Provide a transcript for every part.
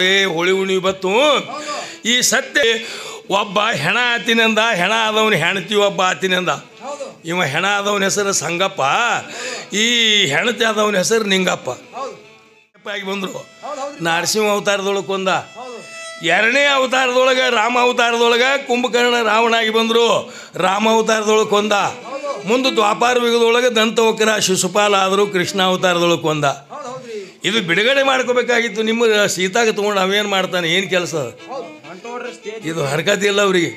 ಹೋಳಿ ಹುಣ್ಣಿಮೆ ಬತ್ತು. ಈ ಸತ್ಯ ಒಬ್ಬ ಹೆಣ ಆತಿನಿಂದ, ಹೆಣ ಆದವನು ಹೆಣ್ತಿ ಒಬ್ಬ ಆತಿನಿಂದ. ಇವ ಹೆಣ ಆದವನ ಹೆಸರು ಸಂಗಪ್ಪ, ಈ ಹೆಣತಿ ಆದವನ ಹೆಸರು ನಿಂಗಪ್ಪ. ಆಗಿ ಬಂದರು. ನರಸಿಂಹ ಅವತಾರದೊಳಗೆ ಕೊಂದ. ಎರಡನೇ ಅವತಾರದೊಳಗೆ ರಾಮ ಅವತಾರದೊಳಗೆ ಕುಂಭಕರ್ಣ ರಾವಣಾಗಿ ಬಂದರು. ರಾಮ ಅವತಾರದೊಳಗೆ ಕೊಂದ. ಮುಂದೆ ದ್ವಾಪಾರ ಯುಗದೊಳಗೆ ದಂತವಕ್ರ ಶಿಶುಪಾಲ ಆದರೂ ಕೃಷ್ಣ ಅವತಾರದೊಳಗೆ ಕೊಂದ. ಇದು ಬಿಡುಗಡೆ ಮಾಡ್ಕೋಬೇಕಾಗಿತ್ತು. ನಿಮ್ಮ ಸೀತಾಗ ತೊಗೊಂಡು ಅವೇನು ಮಾಡ್ತಾನೆ, ಏನು ಕೆಲಸ? ಇದು ಹರಕತಿ ಇಲ್ಲ ಅವ್ರಿಗೆ.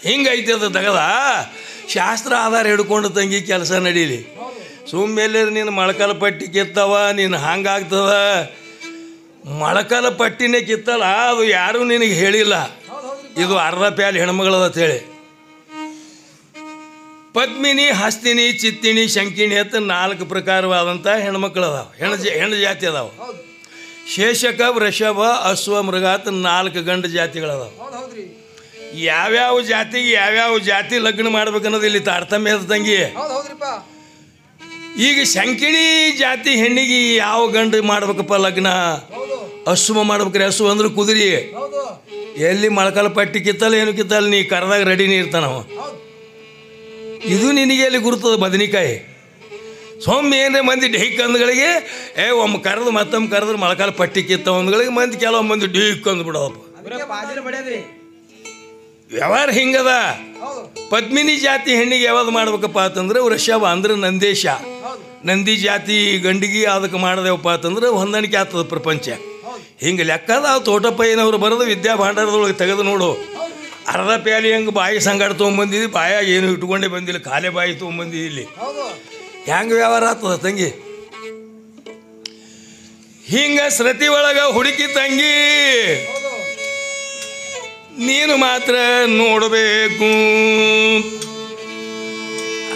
ಹಿಂಗೈತಿ ಅದು ತಗದ. ಶಾಸ್ತ್ರ ಆಧಾರ ಹಿಡ್ಕೊಂಡು ತಂಗಿ ಕೆಲಸ ನಡೀಲಿ. ಸುಮ್ಮೇಲೆ ನೀನು ಮೊಳಕಾಲ ಪಟ್ಟಿ ಕಿತ್ತವ, ನೀನು ಹಂಗಾಗ್ತದ. ಮೊಳಕಾಲ ಪಟ್ಟಿನೇ ಕಿತ್ತಲ್ಲ, ಅದು ಯಾರೂ ನಿನಗೆ ಹೇಳಿಲ್ಲ. ಇದು ಅರ್ಧ ಪ್ಯಾಲಿ ಹೆಣ್ಮಗಳದಂತೇಳಿ. ಪದ್ಮಿನಿ, ಹಸ್ತಿನಿ, ಚಿತ್ತಿನಿ, ಶಂಕಿಣಿ ಅಂತ 4 ಪ್ರಕಾರವಾದಂಥ ಹೆಣ್ಮಕ್ಳು ಅದಾವೆ. ಹೆಣ್ಣು ಜಾತಿ ಅದಾವೆ. ಶೇಷಕ, ವೃಷಭ, ಅಶ್ವ, ಮೃಗ ಅಂತ 4 ಗಂಡು ಜಾತಿಗಳದಾವೆ. ಯಾವ್ಯಾವ ಜಾತಿಗೆ ಯಾವ್ಯಾವ ಜಾತಿ ಲಗ್ನ ಮಾಡ್ಬೇಕನ್ನೋದು ಇಲ್ಲಿ ತಾರತಮ್ಯ ಅದ ತಂಗಿ. ಈಗ ಶಂಕಿಣಿ ಜಾತಿ ಹೆಣ್ಣಿಗೆ ಯಾವ ಗಂಡು ಮಾಡ್ಬೇಕಪ್ಪ ಲಗ್ನ? ಅಶ್ವ ಮಾಡ್ಬೇಕ್ರಿ. ಅಶ್ವ ಅಂದ್ರೆ ಕುದುರೆ. ಎಲ್ಲಿ ಮೊಳಕಾಲ ಪಟ್ಟಿ ಕಿತ್ತಲ್ಲ, ಏನು ಕಿತ್ತಲ್ಲ, ನೀ ಕರೆದಾಗ ರೆಡಿನೇ ಇರ್ತಾನವ. ಇದು ನಿನಗೆ ಎಲ್ಲಿ ಗುರುತದ? ಬದನಿಕಾಯಿ ಸೊಮ್ಮೆ ಏನೇ ಮಂದಿ ಢೀಕ್ ಅಂದ್ಗಳಿಗೆ ಒಮ್ಮೆ ಕರೆದು ಮತ್ತೊಮ್ಮೆ ಕರೆದ್ರೆ ಮೊಳಕಾಲ ಪಟ್ಟಿ ಕಿತ್ತ ಒಂದ್ಗಳಿಗೆ ಮಂದಿ, ಕೆಲವು ಮಂದಿ ಢೀಕ್ ಅಂದ್ಬಿಡೋದಪ್ಪ. ವ್ಯವಹಾರ ಹಿಂಗದ. ಪದ್ಮಿನಿ ಜಾತಿ ಹೆಣ್ಣಿಗೆ ಯಾವ್ದು ಮಾಡ್ಬೇಕಪ್ಪ ಅಂತಂದ್ರೆ ವೃಷಭ ಅಂದ್ರೆ ನಂದೇಶ. ನಂದಿ ಜಾತಿ ಗಂಡಿಗೆ ಅದಕ್ಕೆ ಮಾಡಿದೆವಪ್ಪ ಅಂತಂದ್ರೆ ಹೊಂದಾಣಿಕೆ ಆಗ್ತದೆ ಪ್ರಪಂಚ. ಹಿಂಗೆ ಲೆಕ್ಕದ. ತೋಟಪ್ಪಯ್ಯನವರು ಬರೋದು ವಿದ್ಯಾ ಭಾಂಡಾರದೊಳಗೆ ತೆಗೆದು ನೋಡು. ಅರ್ಧ ಪ್ಯಾಲಿ ಹಂಗೆ ಬಾಯಿ ಸಂಗಾಡ ತೊಗೊಂಬಂದಿದ್ದು, ಬಾಯಾಗ ಏನು ಇಟ್ಕೊಂಡೇ ಬಂದಿಲ್ಲ, ಖಾಲಿ ಬಾಯಿ ತೊಗೊಂಬಂದಿದ್ದು. ಇಲ್ಲಿ ಹೆಂಗೆ ವ್ಯವಹಾರ ಆಗ್ತದ ತಂಗಿ? ಹಿಂಗೆ ಸೃತಿ ಒಳಗೆ ಹುಡುಕಿ ತಂಗಿ, ನೀನು ಮಾತ್ರ ನೋಡಬೇಕು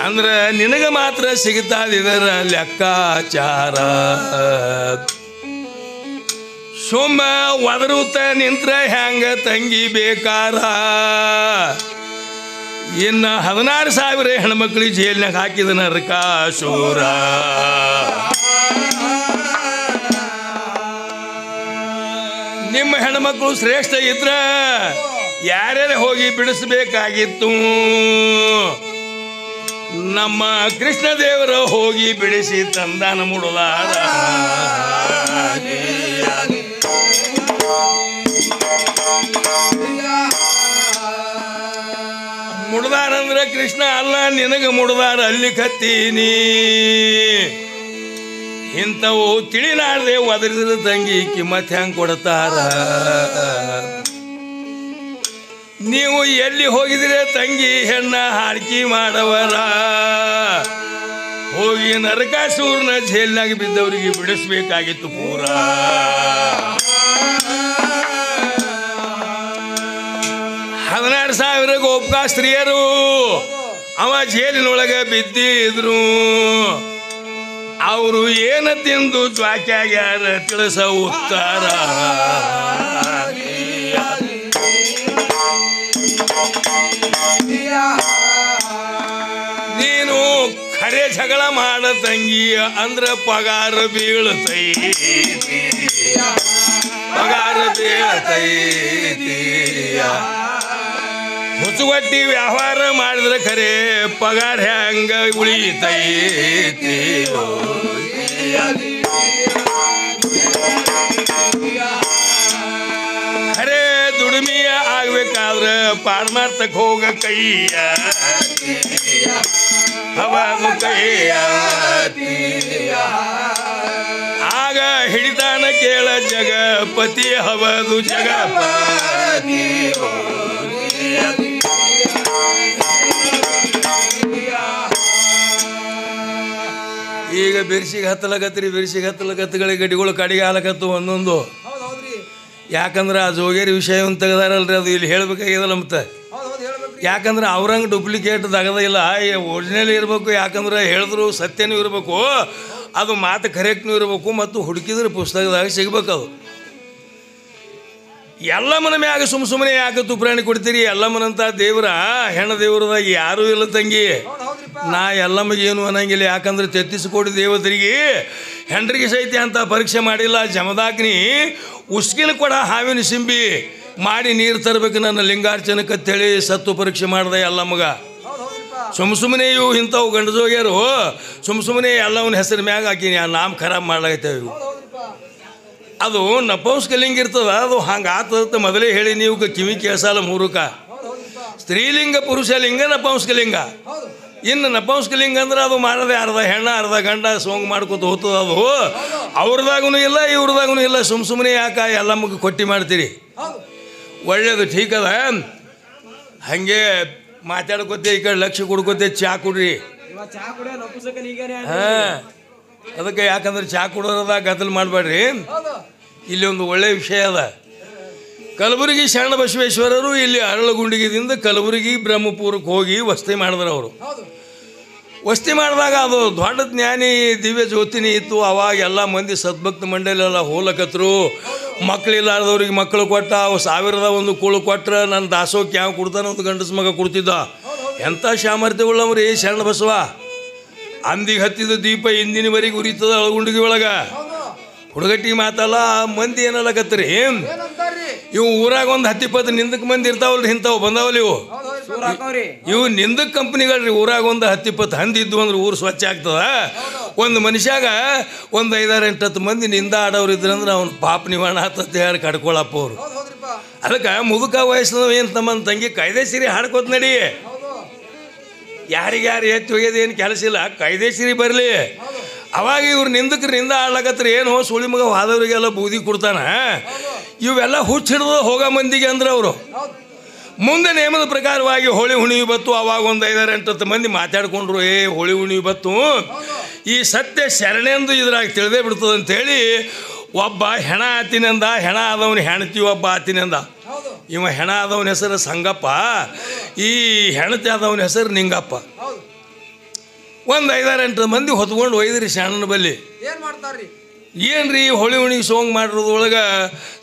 ಅಂದ್ರೆ ನಿನಗೆ ಮಾತ್ರ ಸಿಗ್ತಾದಿದರ ಲೆಕ್ಕಾಚಾರ. ಸುಮ್ಮ ಒದರುತ್ತ ನಿಂತ್ರ ಹೆಂಗ ತಂಗಿ ಬೇಕಾರ. ಇನ್ನು 16,000 ಹೆಣ್ಮಕ್ಳಿಗೆ ಜೈಲ್ನಾಗ ಹಾಕಿದ ನರಕಾಸುರ. ನಿಮ್ಮ ಹೆಣ್ಮಕ್ಳು ಶ್ರೇಷ್ಠ ಇದ್ರ ಯಾರ್ಯಾರು ಹೋಗಿ ಬಿಡಿಸ್ಬೇಕಾಗಿತ್ತು? ನಮ್ಮ ಕೃಷ್ಣದೇವರ ಹೋಗಿ ಬಿಡಿಸಿ ತಂದಾನ ಮುಡುದಾರ. ಮುಡ್ದಾರಂದ್ರೆ ಕೃಷ್ಣ ಅಲ್ಲ, ನಿನಗೆ ಮುಡ್ದಾರ ಅಲ್ಲಿ ಕತ್ತೀನಿ. ಇಂಥವು ತಿಳಿಲಾರ್ದೆ ಒದರಿದ ತಂಗಿ ಕಿಮ್ಮತ್ ಹೆಂಗೆ ಕೊಡ್ತಾರ? ನೀವು ಎಲ್ಲಿ ಹೋಗಿದ್ರೆ ತಂಗಿ ಹೆಣ್ಣ ಹಾಡ್ಕಿ ಮಾಡವರ? ಹೋಗಿ ನರಕಾಸೂರ್ನ ಜೈಲ್ನಾಗ ಬಿದ್ದವರಿಗೆ ಬಿಡಿಸ್ಬೇಕಾಗಿತ್ತು ಪೂರ. 16,000 ಗೋಪ್ಕ ಸ್ತ್ರೀಯರು ಅವ ಜೈಲಿನೊಳಗೆ ಬಿದ್ದಿದ್ರು. ಅವರು ಏನ ತಿಂದು ಜ್ವಾಕ್ಯಾಗ್ಯಾರ ತಿಳಿಸ ಉತ್ತರ. ನೀನು ಖರೆ ಜಗಳ ಮಾಡ ತಂಗಿ ಅಂದ್ರ ಪಗಾರ ಬೀಳ್ತೈತಿ, ಪಗಾರ ಬೀಳ್ತೈತಿ. ಹುಚ್ಚುಗಟ್ಟಿ ವ್ಯವಹಾರ ಮಾಡಿದ್ರೆ ಖರೆ ಪಗಾರ ಹೆಂಗ ಉಳಿತೈತಿ. ಖರೆ ದುಡಿಮೆಯ ಆಗ್ಬೇಕಾದ್ರೆ ಪಾಡ್ಮಾರ್ತಕ್ಕೆ ಹೋಗ ಕೈಯ ಹವಾದು ಕೈಯ. ಆಗ ಹಿಡಿತಾನ ಕೇಳ ಜಗಪತಿ ಹವದು ಜಗಪತಿ. ಈಗ ಬಿರ್ಸಿಗೆ ಹತ್ತಲಕತ್ರಿ, ಬಿರ್ಸಿಗೆ ಹತ್ತಲಕತ್ತಗಳಿಗೆ ಗಡಿಗಳು ಕಡಿಗೆ ಹಾಲಕತ್ತು ಒಂದೊಂದು. ಯಾಕಂದ್ರೆ ಆ ಜೋಗೇರಿ ವಿಷಯ ಅಂತ ತೆಗೆದಾರಲ್ರಿ, ಅದು ಇಲ್ಲಿ ಹೇಳ್ಬೇಕಾಗ್ಯದಲ್ಲ. ಮತ್ತೆ ಯಾಕಂದ್ರೆ ಅವ್ರಂಗೆ ಡೂಪ್ಲಿಕೇಟ್ ತಗದ ಇಲ್ಲ, ಒರಿಜಿನಲ್ ಇರಬೇಕು. ಯಾಕಂದ್ರೆ ಹೇಳಿದ್ರು ಸತ್ಯನೂ ಇರಬೇಕು, ಅದು ಮಾತು ಕರೆಕ್ಟ್ನೂ ಇರಬೇಕು, ಮತ್ತು ಹುಡುಕಿದ್ರೆ ಪುಸ್ತಕದಾಗ ಸಿಗ್ಬೇಕದು. ಎಲ್ಲಮ್ಮನ ಮ್ಯಾಗ ಸುಮ್ಮನೆ ಯಾಕೆ ತುಪ್ರಾಣಿ ಕೊಡ್ತೀರಿ? ಎಲ್ಲಮ್ಮನಂತ ದೇವ್ರ ಹೆಣ್ಣು ದೇವ್ರದಾಗ ಯಾರೂ ಇಲ್ಲ ತಂಗಿ. ನಾ ಎಲ್ಲಮ್ಮಗೇನು ಅನ್ನಂಗಿಲ್ಲ. ಯಾಕಂದ್ರೆ 33 ಕೋಟಿ ದೇವತರಿಗೆ ಹೆಂಡ್ರಿಗೆ ಸಹಿತ ಅಂತ ಪರೀಕ್ಷೆ ಮಾಡಿಲ್ಲ. ಜಮದಾಗ್ನಿ ಉಸ್ಕಿನ ಕೊಡ ಹಾವಿನ ಸಿಂಬಿ ಮಾಡಿ ನೀರು ತರಬೇಕು ನನ್ನ ಲಿಂಗಾರ್ಚನಕ್ಕೆ ತಳಿ ಸತ್ತು ಪರೀಕ್ಷೆ ಮಾಡ್ದೆ ಎಲ್ಲ ಮಗ. ಸುಮ್ಮನೆ ಇವು ಇಂಥವು ಗಂಡಜೋಗ್ಯಾರು ಸುಮ್ಮನೆ ಎಲ್ಲವನ್ನ ಹೆಸರು ಮ್ಯಾಗ ಹಾಕಿನಿ ಆ ನಾಮ ಖರಾಬ್ ಮಾಡ್ಲಾಗೈತೇವೆ ಇವು. ಅದು ನಪುಂಸಕಲಿಂಗ ಇರ್ತದ, ಅದು ಹಂಗೆ ಆತದ ಮೊದಲೇ ಹೇಳಿ ನೀವು ಕಿವಿ ಕೇಳಿಸಲ್ಲ ಮೂರುಕ. ಸ್ತ್ರೀಲಿಂಗ ಪುರುಷಲಿಂಗ ನಪುಂಸಕಲಿಂಗ. ಇನ್ನು ನಪುಂಸಕಲಿಂಗ ಅಂದ್ರೆ ಅದು ಮಾಡೋದೇ ಅರ್ಧ ಹೆಣ್ಣ ಅರ್ಧ ಗಂಡ ಸೋಂಗ್ ಮಾಡ್ಕೊತ ಹೋಗ್ತದ. ಅದು ಅವ್ರದಾಗೂ ಇಲ್ಲ ಇವ್ರದಾಗೂ ಇಲ್ಲ. ಸುಮ್ಮನೆ ಯಾಕೆ ಎಲ್ಲ ಮಗ ಕೊಟ್ಟಿ ಮಾಡ್ತೀರಿ? ಒಳ್ಳೇದು ಠೀಕ್ ಅದ. ಹಾಗೆ ಮಾತಾಡ್ಕೊತೆ ಈ ಕಡೆ ಲಕ್ಷ ಕೊಡ್ಕೋತೆ ಚಾ ಕುಡ್ರಿ. ಹಾಂ, ಅದಕ್ಕೆ ಯಾಕಂದ್ರೆ ಚಾ ಕುಡೋರದ ಗದ್ದಲು ಮಾಡಬೇಡ್ರಿ. ಇಲ್ಲಿ ಒಂದು ಒಳ್ಳೆಯ ವಿಷಯ ಅದ. ಕಲಬುರಗಿ ಶರಣ ಬಸವೇಶ್ವರರು ಇಲ್ಲಿ ಅರಳಗುಂಡಿಗೆದಿಂದ ಕಲಬುರಗಿ ಬ್ರಹ್ಮಪುರಕ್ಕೆ ಹೋಗಿ ವಸತಿ ಮಾಡಿದ್ರು. ಅವರು ವಸತಿ ಮಾಡಿದಾಗ ಅದು ದೊಡ್ಡ ಜ್ಞಾನಿ ದಿವ್ಯ ಜ್ಯೋತಿನಿ ಇತ್ತು. ಅವಾಗ ಎಲ್ಲ ಮಂದಿ ಸದ್ಭಕ್ತ ಮಂಡಳೆಲ್ಲ ಹೋಲಕತ್ರು. ಮಕ್ಕಳಿಲ್ಲಾರ್ದವ್ರಿಗೆ ಮಕ್ಕಳು ಕೊಟ್ಟ, ಅವು 1000 ಕೂಳು ಕೊಟ್ರೆ ನನ್ನ ದಾಸೋಕ್ಕೆ ಯಾವ ಕೊಡ್ತಾನೆ ಒಂದು ಗಂಡಸ ಮಗ ಕೊಡ್ತಿದ್ದ. ಎಂಥ ಸಾಮರ್ಥ್ಯಗಳವ್ರಿ ಶರಣ ಬಸವ. ಅಂದಿಗೆ ಹತ್ತಿದ ದೀಪ ಇಂದಿನವರೆಗೆ ಉರಿತದ ಅಳಗುಂಡಿಗೆ ಒಳಗೆ. ಹುಡುಗಟ್ಟಿ ಮಾತಲ್ಲ, ಮಂದಿ ಏನಲ್ಲಕತ್ರಿ, ಇವು ಊರಾಗ ಒಂದು 10-20 ನಿಂದಕ್ಕೆ ಮಂದಿ ಇರ್ತಾವಲ್ರಿ, ಇಂಥವು ಬಂದಾವಲ್ಲ ಇವು ನಿಂದಕ್ಕೆ ಕಂಪ್ನಿಗಳ್ರಿ. ಊರಾಗ ಒಂದು 10-20 ಹಂದಿ ಇದ್ದು ಅಂದ್ರೆ ಊರು ಸ್ವಚ್ಛ ಆಗ್ತದ. ಒಂದು ಮನುಷ್ಯಾಗ ಒಂದು 5-6-8 ಮಂದಿ ನಿಂದ ಆಡೋರು ಇದ್ರಂದ್ರೆ ಅವ್ನು ಪಾಪ ನಿವಾರಣೆ ಆತತ್ತೆ ಯಾರು ಕಡ್ಕೊಳಪ್ಪ ಅವರು. ಅದಕ್ಕೆ ಮುದುಕ ವಯಸ್ಸಿನ ಏನು ತಮ್ಮ ತಂಗಿ ಕಾಯ್ದೆಸಿರಿ ಹಾಡ್ಕೋತ ನಡಿ. ಯಾರಿಗ್ಯಾರು ಎತ್ತಿ ಹೋಗ್ಯದ ಏನು ಕೆಲಸ ಇಲ್ಲ, ಕಾಯ್ದೆಸಿರಿ ಬರಲಿ. ಅವಾಗ ಇವ್ರು ನಿಂದ ಆಡ್ಲಕತ್ರಿ. ಏನು ಸುಳಿ ಮಗ ವಾದವ್ರಿಗೆಲ್ಲ ಬೂದಿ ಕೊಡ್ತಾನ. ಇವೆಲ್ಲ ಹುಚ್ಚಿಡ್ದು ಹೋಗೋ ಮಂದಿಗೆ ಅಂದ್ರೆ ಅವರು ಮುಂದೆ ನೇಮದ ಪ್ರಕಾರವಾಗಿ ಹೋಳಿ ಹುಣ್ಣಿಮೆ ಬತ್ತು. ಅವಾಗ ಒಂದು 5-6-8 ಮಂದಿ ಮಾತಾಡ್ಕೊಂಡ್ರು, ಹೋಳಿ ಹುಣ್ಣಿಮೆ ಬತ್ತು, ಈ ಸತ್ಯ ಶರಣೆಂದು ಇದ್ರಾಗ ತಿಳಿದೇ ಬಿಡ್ತದಂತೇಳಿ ಒಬ್ಬ ಹೆಣ ಆತಿನಿಂದ, ಹೆಣ ಆದವನು ಹೆಣ್ತಿ ಒಬ್ಬ ಆತಿನಿಂದ. ಇವ ಹೆಣ ಆದವನ ಹೆಸರು ಸಂಗಪ್ಪ, ಈ ಹೆಣತಿ ಆದವನ ಹೆಸರು ನಿಂಗಪ್ಪ. ಒಂದು 5-6-8 ಮಂದಿ ಹೊತ್ಕೊಂಡು ಒಯ್ದ್ರಿ ಶರಣನ ಬಲ್ಲಿ. ಏನ್ರಿ ಹೋಳಿ ಹುಣ್ಣಿಗೆ ಸೋಂಗ್ ಮಾಡಿರೋದ್ರೊಳಗೆ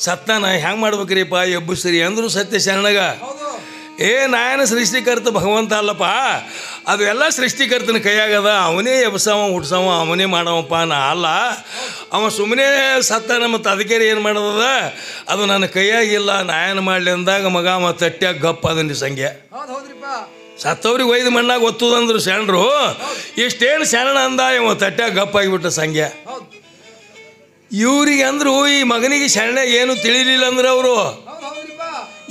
ಸತ್ತಾನ, ಹೆಂಗೆ ಮಾಡ್ಬೇಕ್ರಿಪ್ಪ ಎಬ್ಬಸ್ರಿ ಅಂದರು ಸತ್ಯ ಶರಣಗ. ನಾಯನ ಸೃಷ್ಟಿಕರ್ತ ಭಗವಂತ ಅಲ್ಲಪ್ಪ, ಅದು ಎಲ್ಲ ಸೃಷ್ಟಿಕರ್ತನ ಕೈಯಾಗದ. ಅವನೇ ಎಬ್ಸವ ಹುಡ್ಸವ ಅವನೇ ಮಾಡವಪ್ಪ, ನಾ ಅಲ್ಲ. ಅವ ಸುಮ್ಮನೆ ಸತ್ತಾನ, ಮತ್ತು ಅದಕ್ಕೆ ಏನು ಮಾಡೋದ, ಅದು ನನ್ನ ಕೈಯಾಗಿಲ್ಲ, ನಾಯನ ಮಾಡಲಿ ಅಂದಾಗ ಮಗ ಅವ ತಟ್ಟ್ಯಾಗ ಗಪ್ಪ ಅದನ್ರಿ ಸಂಖ್ಯೆ. ಸತ್ತವ್ರಿಗೆ ಒಯ್ದು ಮಣ್ಣಾಗ ಒತ್ತುದಂದ್ರು ಶರಣರು. ಇಷ್ಟೇನು ಶರಣ ಅಂದ, ಇವ ತಟ್ಟ್ಯಾಗ ಗಪ್ಪಾಗಿಬಿಟ್ಟ ಸಂಖ್ಯೆ. ಇವ್ರಿಗೆ ಅಂದರು ಈ ಮಗನಿಗೆ ಶರಣ ಏನು ತಿಳಿಲಿಲ್ಲ ಅಂದ್ರೆ ಅವರು.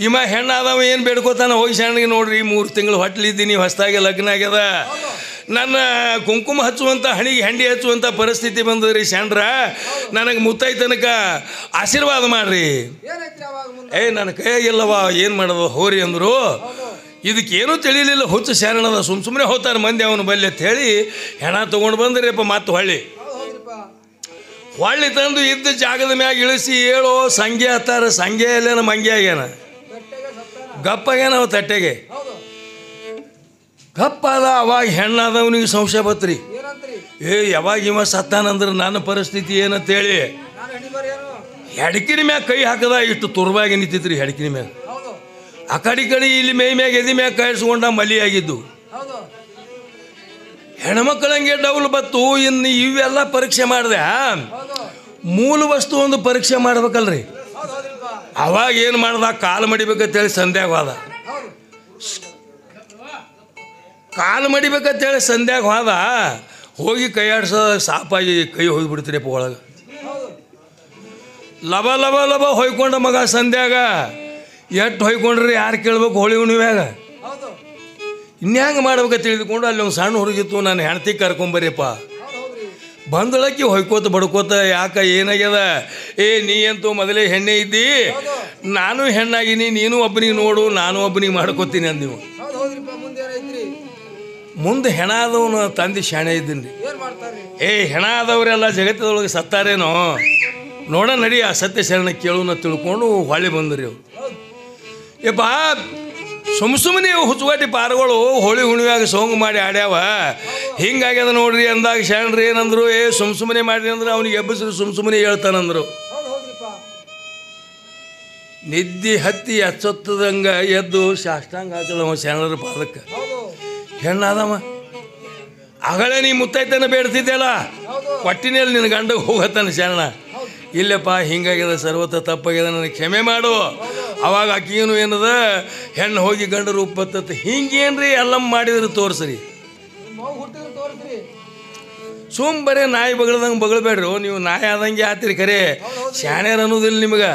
ಇವ ಹೆಣ್ಣಾದವ ಏನು ಬೇಡ್ಕೋತಾನ, ಹೋಗಿ ಶರಣಗೆ ನೋಡ್ರಿ 3 ತಿಂಗಳು ಹೊಟ್ಲಿದ್ದೀನಿ, ಹೊಸದಾಗಿ ಲಗ್ನ ಆಗ್ಯದ, ನನ್ನ ಕುಂಕುಮ ಹಚ್ಚುವಂಥ ಹಣಿಗೆ ಹೆಂಡಿ ಹಚ್ಚುವಂಥ ಪರಿಸ್ಥಿತಿ ಬಂದದ್ರಿ ಶರಣರ, ನನಗೆ ಮುತ್ತೈ ತನಕ ಆಶೀರ್ವಾದ ಮಾಡ್ರಿ. ನನ್ನ ಕೈಯಾಗಿಲ್ಲವ ಏನು ಮಾಡೋದು ಹೋರಿ ಅಂದರು. ಇದಕ್ಕೇನೂ ತಿಳಿಲಿಲ್ಲ, ಹುಚ್ಚು ಶರಣದ, ಸುಮ್ಮನೆ ಹೋಗ್ತಾರೆ ಮಂದಿ ಅವನು ಬಲ್ಲಿ ಅಂತ ಹೇಳಿ ಹೆಣ ತೊಗೊಂಡು ಬಂದ್ರಿಪ್ಪ. ಮತ್ತೆ ಹೊಳ್ಳಿ ತಂದು ಇದ್ದ ಜಾಗದ ಮ್ಯಾಗ ಇಳಿಸಿ ಹೇಳೋ ಸಂಗೆ ಹತ್ತಾರ. ಸಂಗೆ ಅಲ್ಲೇನ ಮಂಗೆ ಆಗ್ಯಾನ, ಗಪ್ಪಾಗ್ಯಾನ ಅವ ತಟ್ಟೆಗೆ ಗಪ್ಪಾದ. ಅವಾಗ ಹೆಣ್ಣಾದವನಿಗೆ ಸಂಶಯ ಬತ್ರಿ, ಯಾವಾಗ ಇವ ಸತ್ತಾನಂದ್ರೆ ನನ್ನ ಪರಿಸ್ಥಿತಿ ಏನಂತೇಳಿ ಹೆಡ್ಕಿನ ಮ್ಯಾಗ ಕೈ ಹಾಕದ. ಇಷ್ಟು ತುರ್ಬಾಗಿ ನಿಂತಿತ್ರಿ ಹೆಡ್ಕಿನ ಮ್ಯಾಗ. ಆ ಕಡೆ ಇಲ್ಲಿ ಮೈ ಮ್ಯಾಗ ಎದಿ ಮ್ಯಾಗ ಕಾಯಿಸ್ಕೊಂಡ ಮಲಿ ಆಗಿದ್ದು. ಹೆಣ್ಮಕ್ಳಂಗೆ ಡೌಲ್ ಬತ್ತು. ಇನ್ನು ಇವೆಲ್ಲ ಪರೀಕ್ಷೆ ಮಾಡಿದೆ, ಮೂಲ ವಸ್ತು ಒಂದು ಪರೀಕ್ಷೆ ಮಾಡ್ಬೇಕಲ್ರಿ. ಅವಾಗ ಏನು ಮಾಡ್ದ, ಕಾಲು ಮಡಿಬೇಕಂತೇಳಿ ಸಂಧ್ಯಾಗ ಹೋದ. ಕಾಲು ಮಡಿಬೇಕಂತೇಳಿ ಸಂಧ್ಯಾಗ ಹೋದ. ಹೋಗಿ ಕೈ ಆಡ್ಸೋ ಸಾಪಾಗಿ ಕೈ ಹೋಗಿಬಿಡ್ತೀರಿಪ್ಪ ಒಳಗೆ. ಲಬ ಲಬ ಲಬ ಹೊಯ್ಕೊಂಡ ಮಗ ಸಂಧ್ಯಾಗ. ಎಷ್ಟು ಹೊಯ್ಕೊಂಡ್ರಿ ಯಾರು ಕೇಳ್ಬೇಕು ಹೋಳಿ ಹುಣ್ಣಿಮ್ಯಾಗ. ಇನ್ಯಾಂಗೆ ಮಾಡ್ಬೇಕಂತ ತಿಳಿದುಕೊಂಡು ಅಲ್ಲಿ ಒಂದು ಸಣ್ಣ ಹುಡುಗಿತ್ತು, ನಾನು ಹೆಣ್ತಿ ಕರ್ಕೊಂಬರಿಯಪ್ಪ. ಬಂದಳಕ್ಕಿ ಹೊಯ್ಕೋತ ಬಡ್ಕೋತ, ಯಾಕ ಏನಾಗ್ಯದ, ನೀ ಅಂತೂ ಮೊದಲೇ ಹೆಣ್ಣೆ ಇದ್ದಿ, ನಾನು ಹೆಣ್ಣಾಗಿನಿ, ನೀನು ಒಬ್ಬನಿಗೆ ನೋಡು, ನಾನು ಒಬ್ಬನಿಗೆ ಮಾಡ್ಕೋತೀನಿ ಅಂದ. ನೀವು ಮುಂದೆ ಹೆಣ ಆದವನು ತಂದೆ ಶಾಣೆ ಇದ್ದೀನಿ. ಹೆಣ ಆದವರೆಲ್ಲ ಜಗತ್ತದೊಳಗೆ ಸತ್ತಾರೇನೋ ನೋಡ ನಡಿ, ಆ ಸತ್ಯ ಶರಣ ಕೇಳೋನ ತಿಳ್ಕೊಂಡು ಹೊಳ್ಳಿ ಬಂದ್ರಿ ಅವ್ರು. ಯಪ್ಪ ಸುಮ್ಮನೆ ಹುಚ್ಚುಗಾಟಿ ಪಾರುಗಳು ಹೋಳಿ ಹುಣ್ಣಿಮ್ಯಾಗ ಸೋಂಗು ಮಾಡಿ ಆಡ್ಯಾವ, ಹಿಂಗಾಗ್ಯದ ನೋಡ್ರಿ ಅಂದಾಗ ಶರಣರು ಏನಂದ್ರು, ಸುಮ್ಮನೆ ಮಾಡ್ರಿ ಅಂದ್ರೆ ಅವ್ನಿಗೆ ಎಬ್ಬಸ್ರು ಸುಮ್ಮನೆ ಹೇಳ್ತಾನಂದ್ರು. ನಿದ್ದೆ ಹತ್ತಿ ಎಚ್ಚೊತ್ತದಂಗ ಎದ್ದು ಸಾಷ್ಟಾಂಗ ಹಾಕದವ ಶರಣರ ಪಾದಕ್ಕೆ. ಹೆಣ್ಣಾದವ ಆಗಳೇ ನೀ ಮುತ್ತೈತನ ಬೇಡ್ತಿದ್ದೆಲ್ಲ, ಒಟ್ಟಿನಲ್ಲಿ ನಿನ್ನ ಗಂಡ ಹೋಗತ್ತಾನ ಶರಣ. ಇಲ್ಲಪ್ಪ ಹಿಂಗಾಗ್ಯದ ಸರ್ವತ ತಪ್ಪಾಗ್ಯದ ನನಗೆ ಕ್ಷಮೆ ಮಾಡು. ಅವಾಗ ಆಕಿಗೇನು ಏನದ ಹೆಣ್ಣು ಹೋಗಿ ಗಂಡ ರೂಪ ಬತ್ತತ್ತ ಹಿಂಗೇನ್ರಿ ಎಲ್ಲಮ್ಮ ಮಾಡಿದ್ರೆ ತೋರಿಸ್ರಿ. ಸುಮ್ ಬರೇ ನಾಯಿ ಬಗಳದಂಗೆ ಬಗಳಬೇಡ್ರಿ. ನೀವು ನಾಯಿ ಆದಂಗೆ ಆತಿರಿ ಖರೆ ಶಾಣ್ಯಾರ ಅನ್ನೋದಿಲ್ಲ ನಿಮ್ಗೆ.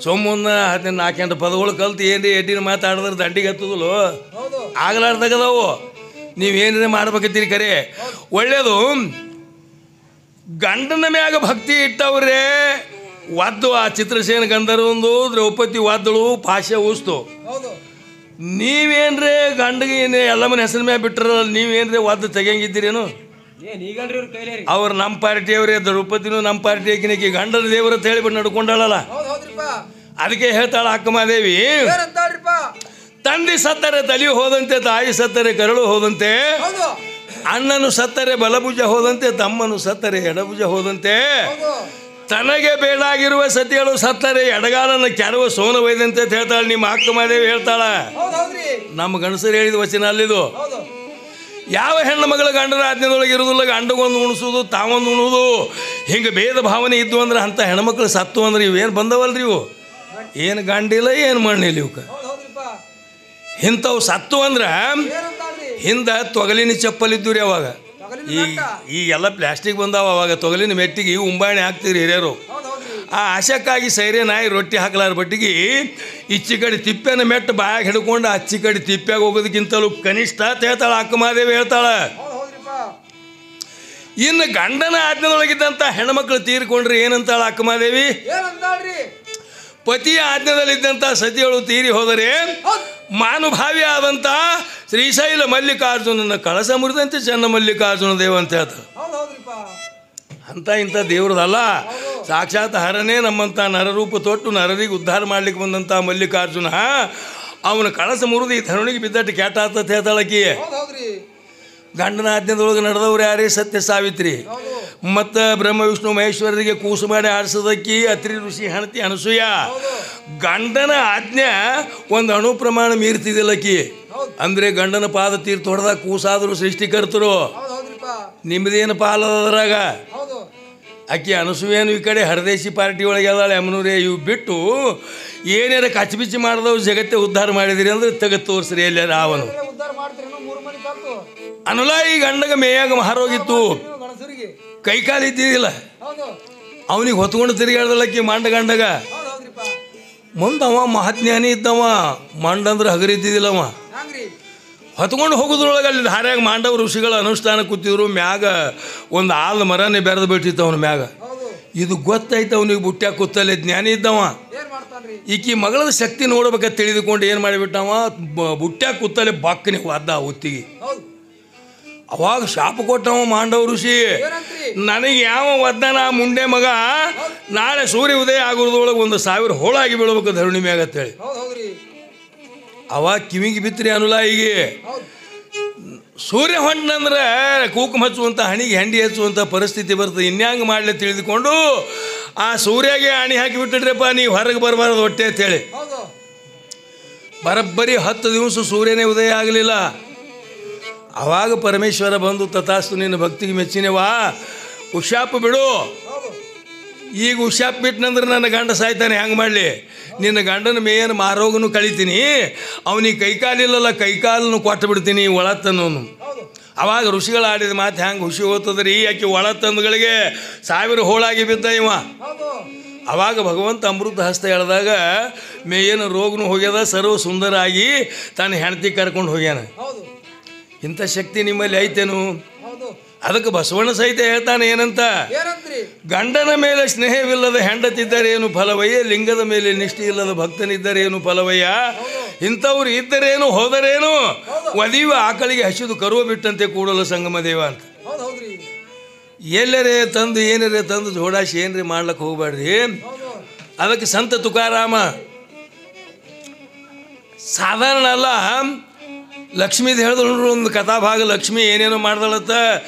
ಸೊಮ್ಮೊಂದು 4 ಪದಗಳು ಕಲ್ತು ಏನ್ರಿ ಎಡ್ಡಿನ ಮಾತಾಡಿದ್ರೆ ದಂಡಿಗೆ ಹತ್ತದಲ್ಲೋ ಆಗ್ಲಾರ್ದಾಗದವು. ನೀವೇನ್ರಿ ಮಾಡ್ಬೇಕತ್ತೀರಿ ಖರೆ ಒಳ್ಳೇದು. ಗಂಡನ ಮ್ಯಾಗ ಭಕ್ತಿ ಇಟ್ಟವ್ರೆ ವಾದ್ದು ಆ ಚಿತ್ರಸೇನ ಗಂಧರ್ವಂದು ದ್ರೌಪದಿ ವಾದ್ದಳು ಪಾಶ್ಯ ಊಸ್ತು. ನೀವೇನ್ರಿ ಗಂಡಗೆ ಏನೇ ಎಲ್ಲಮ್ಮನ ಹೆಸರು ಮ್ಯಾಗ ಬಿಟ್ರಲ್ಲ ನೀವೇನ್ರಿ ವಾದ್ದು ತೆಗಿಯಂಗಿದ್ದೀರೇನು? ಅವ್ರು ನಮ್ಮ ಪಾರ್ಟಿಯವ್ರೆ, ದ್ರೌಪದಿನೂ ನಮ್ಮ ಪಾರ್ಟಿ ಆಕಿನಕಿ ಗಂಡನ ದೇವ್ರ ಅಂತ ಹೇಳಿಬಿಟ್ಟು ನಡ್ಕೊಂಡಾಳಲ್ಲ. ಅದಕ್ಕೆ ಹೇಳ್ತಾಳ ಅಕ್ಕಮಾದೇವಿ, ತಂದೆ ಸತ್ತರೆ ತಲೆ ಹೋದಂತೆ, ತಾಯಿ ಸತ್ತರೆ ಕರಳು ಹೋದಂತೆ, ಅಣ್ಣನು ಸತ್ತರೆ ಬಲಭುಜ ಹೋದಂತೆ, ತಮ್ಮನು ಸತ್ತರೆ ಎಡಭುಜ ಹೋದಂತೆ, ತನಗೆ ಬೇಡಾಗಿರುವ ಸತಿಗಳು ಸತ್ತರೆ ಎಡಗಾಲನ ಕೆರವ ಸೋನ ಒಯ್ದಂತೆ ಅಂತ ಹೇಳ್ತಾಳೆ ನಿಮ್ಮ ಅಕ್ಕಮಾದೇವಿ ಹೇಳ್ತಾಳ. ನಮ್ಮ ಗಂಡಸರು ಹೇಳಿದ ವಚನ ಅಲ್ಲಿದು. ಯಾವ ಹೆಣ್ಣು ಮಗಳ ಗಂಡನ ಆಜ್ಞೆದೊಳಗೆ ಇರೋದಿಲ್ಲ, ಗಂಡಗೊಂದು ಉಣಿಸೋದು ತಾವೊಂದು ಉಣೋದು ಹಿಂಗೆ ಭೇದ ಭಾವನೆ ಇದ್ದು ಅಂದ್ರೆ ಅಂಥ ಹೆಣ್ಮಕ್ಳು ಸತ್ತು ಅಂದ್ರೆ ಇವೇನು ಬಂದವಲ್ರಿ ಇವು, ಏನು ಗಂಡಿಲ್ಲ ಏನು ಮಣ್ಣಿಲ್ಲ ಇವಕ್ಕೆ. ಇಂಥವು ಸತ್ತು ಅಂದ್ರೆ ಹಿಂದೆ ತೊಗಲಿನ ಚಪ್ಪಲಿದ್ದು ರೀ ಅವಾಗ. ಈಗೆಲ್ಲ ಪ್ಲಾಸ್ಟಿಕ್ ಬಂದಾವ. ಅವಾಗ ತೊಗಲಿನ ಮೆಟ್ಟಿಗೆ ಉಂಬಾಣೆ ಹಾಕ್ತಿರಿ ಹಿರಿಯರು. ಆ ಆಶಕ್ಕಾಗಿ ಸೈರೆ ನಾಯಿ ರೊಟ್ಟಿ ಹಾಕಲಾರ ಬಟ್ಟಿಗೆ ಇಚ್ಚಿ ಕಡೆ ತಿಪ್ಪೆನ ಮೆಟ್ಟು ಬಾಯಾಗ ಹಿಡ್ಕೊಂಡು ಅಚ್ಚಿ ಕಡೆ ತಿಪ್ಪ್ಯಾಗ ಹೋಗೋದಕ್ಕಿಂತಲೂ ಕನಿಷ್ಠ ಅಂತ ಹೇಳ್ತಾಳೆ ಅಕ್ಕಮಾದೇವಿ ಹೇಳ್ತಾಳೆ. ಇನ್ನು ಗಂಡನ ಆಜ್ಞೆದೊಳಗಿದ್ದಂಥ ಹೆಣ್ಮಕ್ಳು ತೀರಿಕೊಂಡ್ರೆ ಏನಂತಾಳ ಅಕ್ಕಮಾದೇವಿ? ಪತಿಯ ಆಜ್ಞೆದಲ್ಲಿದ್ದಂಥ ಸತಿಗಳು ತೀರಿ ಹೋದರೆ ಮಾನುಭಾವಿ ಆದಂಥ ಶ್ರೀಶೈಲ ಮಲ್ಲಿಕಾರ್ಜುನನ ಕಳಸ ಮುರಿದಂತೆ ಚೆನ್ನ ಮಲ್ಲಿಕಾರ್ಜುನ ದೇವ ಅಂತ ಹೇಳ್ತಾರೆ. ಅಂತ ಇಂಥ ದೇವ್ರದಲ್ಲ, ಸಾಕ್ಷಾತ್ ಹರನೇ ನಮ್ಮಂಥ ನರರೂಪ ತೊಟ್ಟು ನರರಿಗೆ ಉದ್ಧಾರ ಮಾಡ್ಲಿಕ್ಕೆ ಬಂದಂಥ ಮಲ್ಲಿಕಾರ್ಜುನ ಅವನ ಕಳಸ ಮುರಿದು ಈ ಧರಣಿಗೆ ಬಿದ್ದಟ್ಟು ಕೆಟ್ಟ ಆತತ್ ಹೇಳ್ತಾಳಕಿ. ಗಂಡನ ಆಜ್ಞೆದೊಳಗೆ ನಡೆದವ್ರು ಯಾರೇ? ಸತ್ಯ ಸಾವಿತ್ರಿ ಮತ್ತು ಬ್ರಹ್ಮ ವಿಷ್ಣು ಮಹೇಶ್ವರರಿಗೆ ಕೂಸು ಮಾಡಿ ಆಡಿಸೋದಕ್ಕಿ ಅತ್ರಿ ಋಷಿ ಹೆಣತಿ ಅನಸೂಯ. ಗಂಡನ ಆಜ್ಞೆ ಒಂದು ಅಣು ಪ್ರಮಾಣ ಮೀರ್ತಿದಿಲ್ಲಕಿ. ಅಂದರೆ ಗಂಡನ ಪಾದ ತೀರ್ಥ ಹೊಡೆದಾಗ ಕೂಸಾದರೂ ಸೃಷ್ಟಿಕರ್ತರು, ನಿಮ್ಮದೇನು ಪಾಲದ್ರಾಗ. ಆಕೆ ಅನಸೂಯೇನು ಈ ಕಡೆ ಹರದೇಶಿ ಪಾರ್ಟಿ ಒಳಗೆ ಅದಾಳೆ ಅಮ್ಮನೂರೇ. ಇವು ಬಿಟ್ಟು ಏನಾರ ಕಚ್ಬಿಚ್ಚಿ ಮಾಡಿದವು ಜಗತ್ತೇ ಉದ್ಧಾರ ಮಾಡಿದಿರಿ ಅಂದ್ರೆ ತೆಗೆದು ತೋರಿಸ್ರಿ ಎಲ್ಲಾರ ಅವನು ಅನುಲ. ಈ ಗಂಡಗ ಮೇಯಾಗ ಮಹಾರೋಗಿತ್ತು, ಕೈಕಾಲು ಇದ್ದಿದ್ದಿಲ್ಲ, ಅವನಿಗೆ ಹೊತ್ಕೊಂಡು ತಿರುಗಾಡ್ದಲ್ಲಕ್ಕಿ ಮಂಡ ಗಂಡಗ. ಮುಂದವ ಮಹಾಜ್ಞಾನಿ ಇದ್ದವ, ಮಂಡಂದ್ರೆ ಹಗರಿದ್ದಿದ್ದಿಲ್ಲವ. ಹೊತ್ಕೊಂಡು ಹೋಗೋದ್ರೊಳಗೆ ಅಲ್ಲಿ ಧಾರ್ಯಾಗ ಮಾಂಡವ ಋಷಿಗಳ ಅನುಷ್ಠಾನ ಕೂತಿದ್ರು. ಮ್ಯಾಗ ಒಂದು ಆಲ ಮರನೇ ಬೆರೆದು ಬಿಟ್ಟಿತ್ತು ಅವನ ಮ್ಯಾಗ. ಇದು ಗೊತ್ತಾಯ್ತು ಅವನಿಗೆ, ಬುಟ್ಟ್ಯಾಗ ಕೂತಲ್ಲೇ ಜ್ಞಾನಿ ಇದ್ದವ. ಈಕಿ ಮಗಳದ ಶಕ್ತಿ ನೋಡ್ಬೇಕಂತ ತಿಳಿದುಕೊಂಡು ಏನು ಮಾಡಿಬಿಟ್ಟವ, ಬುಟ್ಟ್ಯಾಗ ಕೂತಲ್ಲೇ ಬಾಕ್ಕನೆ ವಾದ ಹೊತ್ತಿಗೆ. ಅವಾಗ ಶಾಪ ಕೊಟ್ಟವ ಮಾಂಡವ ಋಷಿ, ನನಗೆ ಯಾವ ಒದ್ದಾನ ಮುಂಡೆ ಮಗ ನಾಳೆ ಸೂರ್ಯ ಉದಯ ಆಗೋದ್ರೊಳಗೆ 1000 ಹೋಳಾಗಿ ಬೀಳ್ಬೇಕು ಧರಣಿ ಮ್ಯಾಗ ಅಂತೇಳಿ. ಅವಾಗ ಕಿವಿಗೆ ಬಿತ್ತರಿ ಅನುಲಾಯಿಗೆ. ಸೂರ್ಯ ಹೊಂಟಂದ್ರೆ ಕೂಕುಮ ಹಚ್ಚುವಂಥ ಹಣಿಗೆ ಹೆಂಡಿ ಹಚ್ಚುವಂಥ ಪರಿಸ್ಥಿತಿ ಬರ್ತದೆ. ಇನ್ಯಾಂಗೆ ಮಾಡಲಿ ತಿಳಿದುಕೊಂಡು ಆ ಸೂರ್ಯಗೆ ಅಣಿ ಹಾಕಿಬಿಟ್ಟಿದ್ರಪ್ಪ, ನೀವು ಹೊರಗೆ ಬರಬಾರ್ದು ಹೊಟ್ಟೆ ಅಂತೇಳಿ. ಬರೋಬ್ಬರಿ 10 ದಿವಸ ಸೂರ್ಯನೇ ಉದಯ ಆಗಲಿಲ್ಲ. ಅವಾಗ ಪರಮೇಶ್ವರ ಬಂದು, ತಥಾಸ್ತು ನಿನ್ನ ಭಕ್ತಿಗೆ ಮೆಚ್ಚಿನವಾ, ಉಶಾಪ ಬಿಡು. ಈಗ ಉಶಾಪ ಬಿಟ್ಟನಂದ್ರೆ ನನ್ನ ಗಂಡ ಸಾಯ್ತಾನೆ, ಹೆಂಗೆ ಮಾಡಲಿ? ನಿನ್ನ ಗಂಡನ ಮೇಯನ ಮಾರೋಗನು ಕಳಿತೀನಿ, ಅವನಿಗೆ ಕೈಕಾಲಿಲ್ಲಲ್ಲ ಕೈಕಾಲನ್ನು ಕೊಟ್ಟು ಬಿಡ್ತೀನಿ ಒಳತನ್ನೋನು. ಅವಾಗ ಋಷಿಗಳು ಆಡಿದ ಮಾತು ಹೆಂಗೆ ಹುಷಿ ಹೋಗ್ತದ್ರಿ, ಯಾಕೆ ಒಳತಂದುಗಳಿಗೆ 1000 ಹೋಳಾಗಿ ಬಿದ್ದ ಇವ. ಅವಾಗ ಭಗವಂತ ಅಮೃತ ಹಸ್ತ ಎಳೆದಾಗ ಮೇಯನ ರೋಗನು ಹೋಗ್ಯದ, ಸರ್ವ ಸುಂದರ ಆಗಿ ತನ್ನ ಹೆಂಡತಿ ಕರ್ಕೊಂಡು ಹೋಗ್ಯಾನ. ಇಂಥ ಶಕ್ತಿ ನಿಮ್ಮಲ್ಲಿ ಐತೇನು? ಅದಕ್ಕೆ ಬಸವಣ್ಣ ಸಹಿತ ಹೇಳ್ತಾನೆ ಏನಂತ, ಗಂಡನ ಮೇಲೆ ಸ್ನೇಹವಿಲ್ಲದ ಹೆಂಡತಿದ್ದರೇನು ಫಲವಯ್ಯ, ಲಿಂಗದ ಮೇಲೆ ನಿಷ್ಠೆ ಇಲ್ಲದ ಭಕ್ತನಿದ್ದರೇನು ಫಲವಯ್ಯ, ಇಂಥವ್ರು ಇದ್ದರೇನು ಹೋದರೇನು, ಒದಿಯುವ ಆಕಳಿಗೆ ಹಸಿದು ಕರುವ ಬಿಟ್ಟಂತೆ ಕೂಡಲು ಸಂಗಮ ದೇವ ಅಂತ. ಎಲ್ಲರೇ ತಂದು ಏನರೇ ತಂದು ಜೋಡಾಶಿ ಏನ್ರಿ ಮಾಡ್ಲಿಕ್ಕೆ ಹೋಗ್ಬೇಡ್ರಿ. ಅದಕ್ಕೆ ಸಂತ ತುಕಾರಾಮ ಸಾಧಾರಣ ಅಲ್ಲ, ಲಕ್ಷ್ಮೀದು ಹೇಳಿದ್ರು ಒಂದು ಕಥಾಭಾಗ. ಲಕ್ಷ್ಮಿ ಏನೇನೋ ಮಾಡ್ದಳತ್ತ,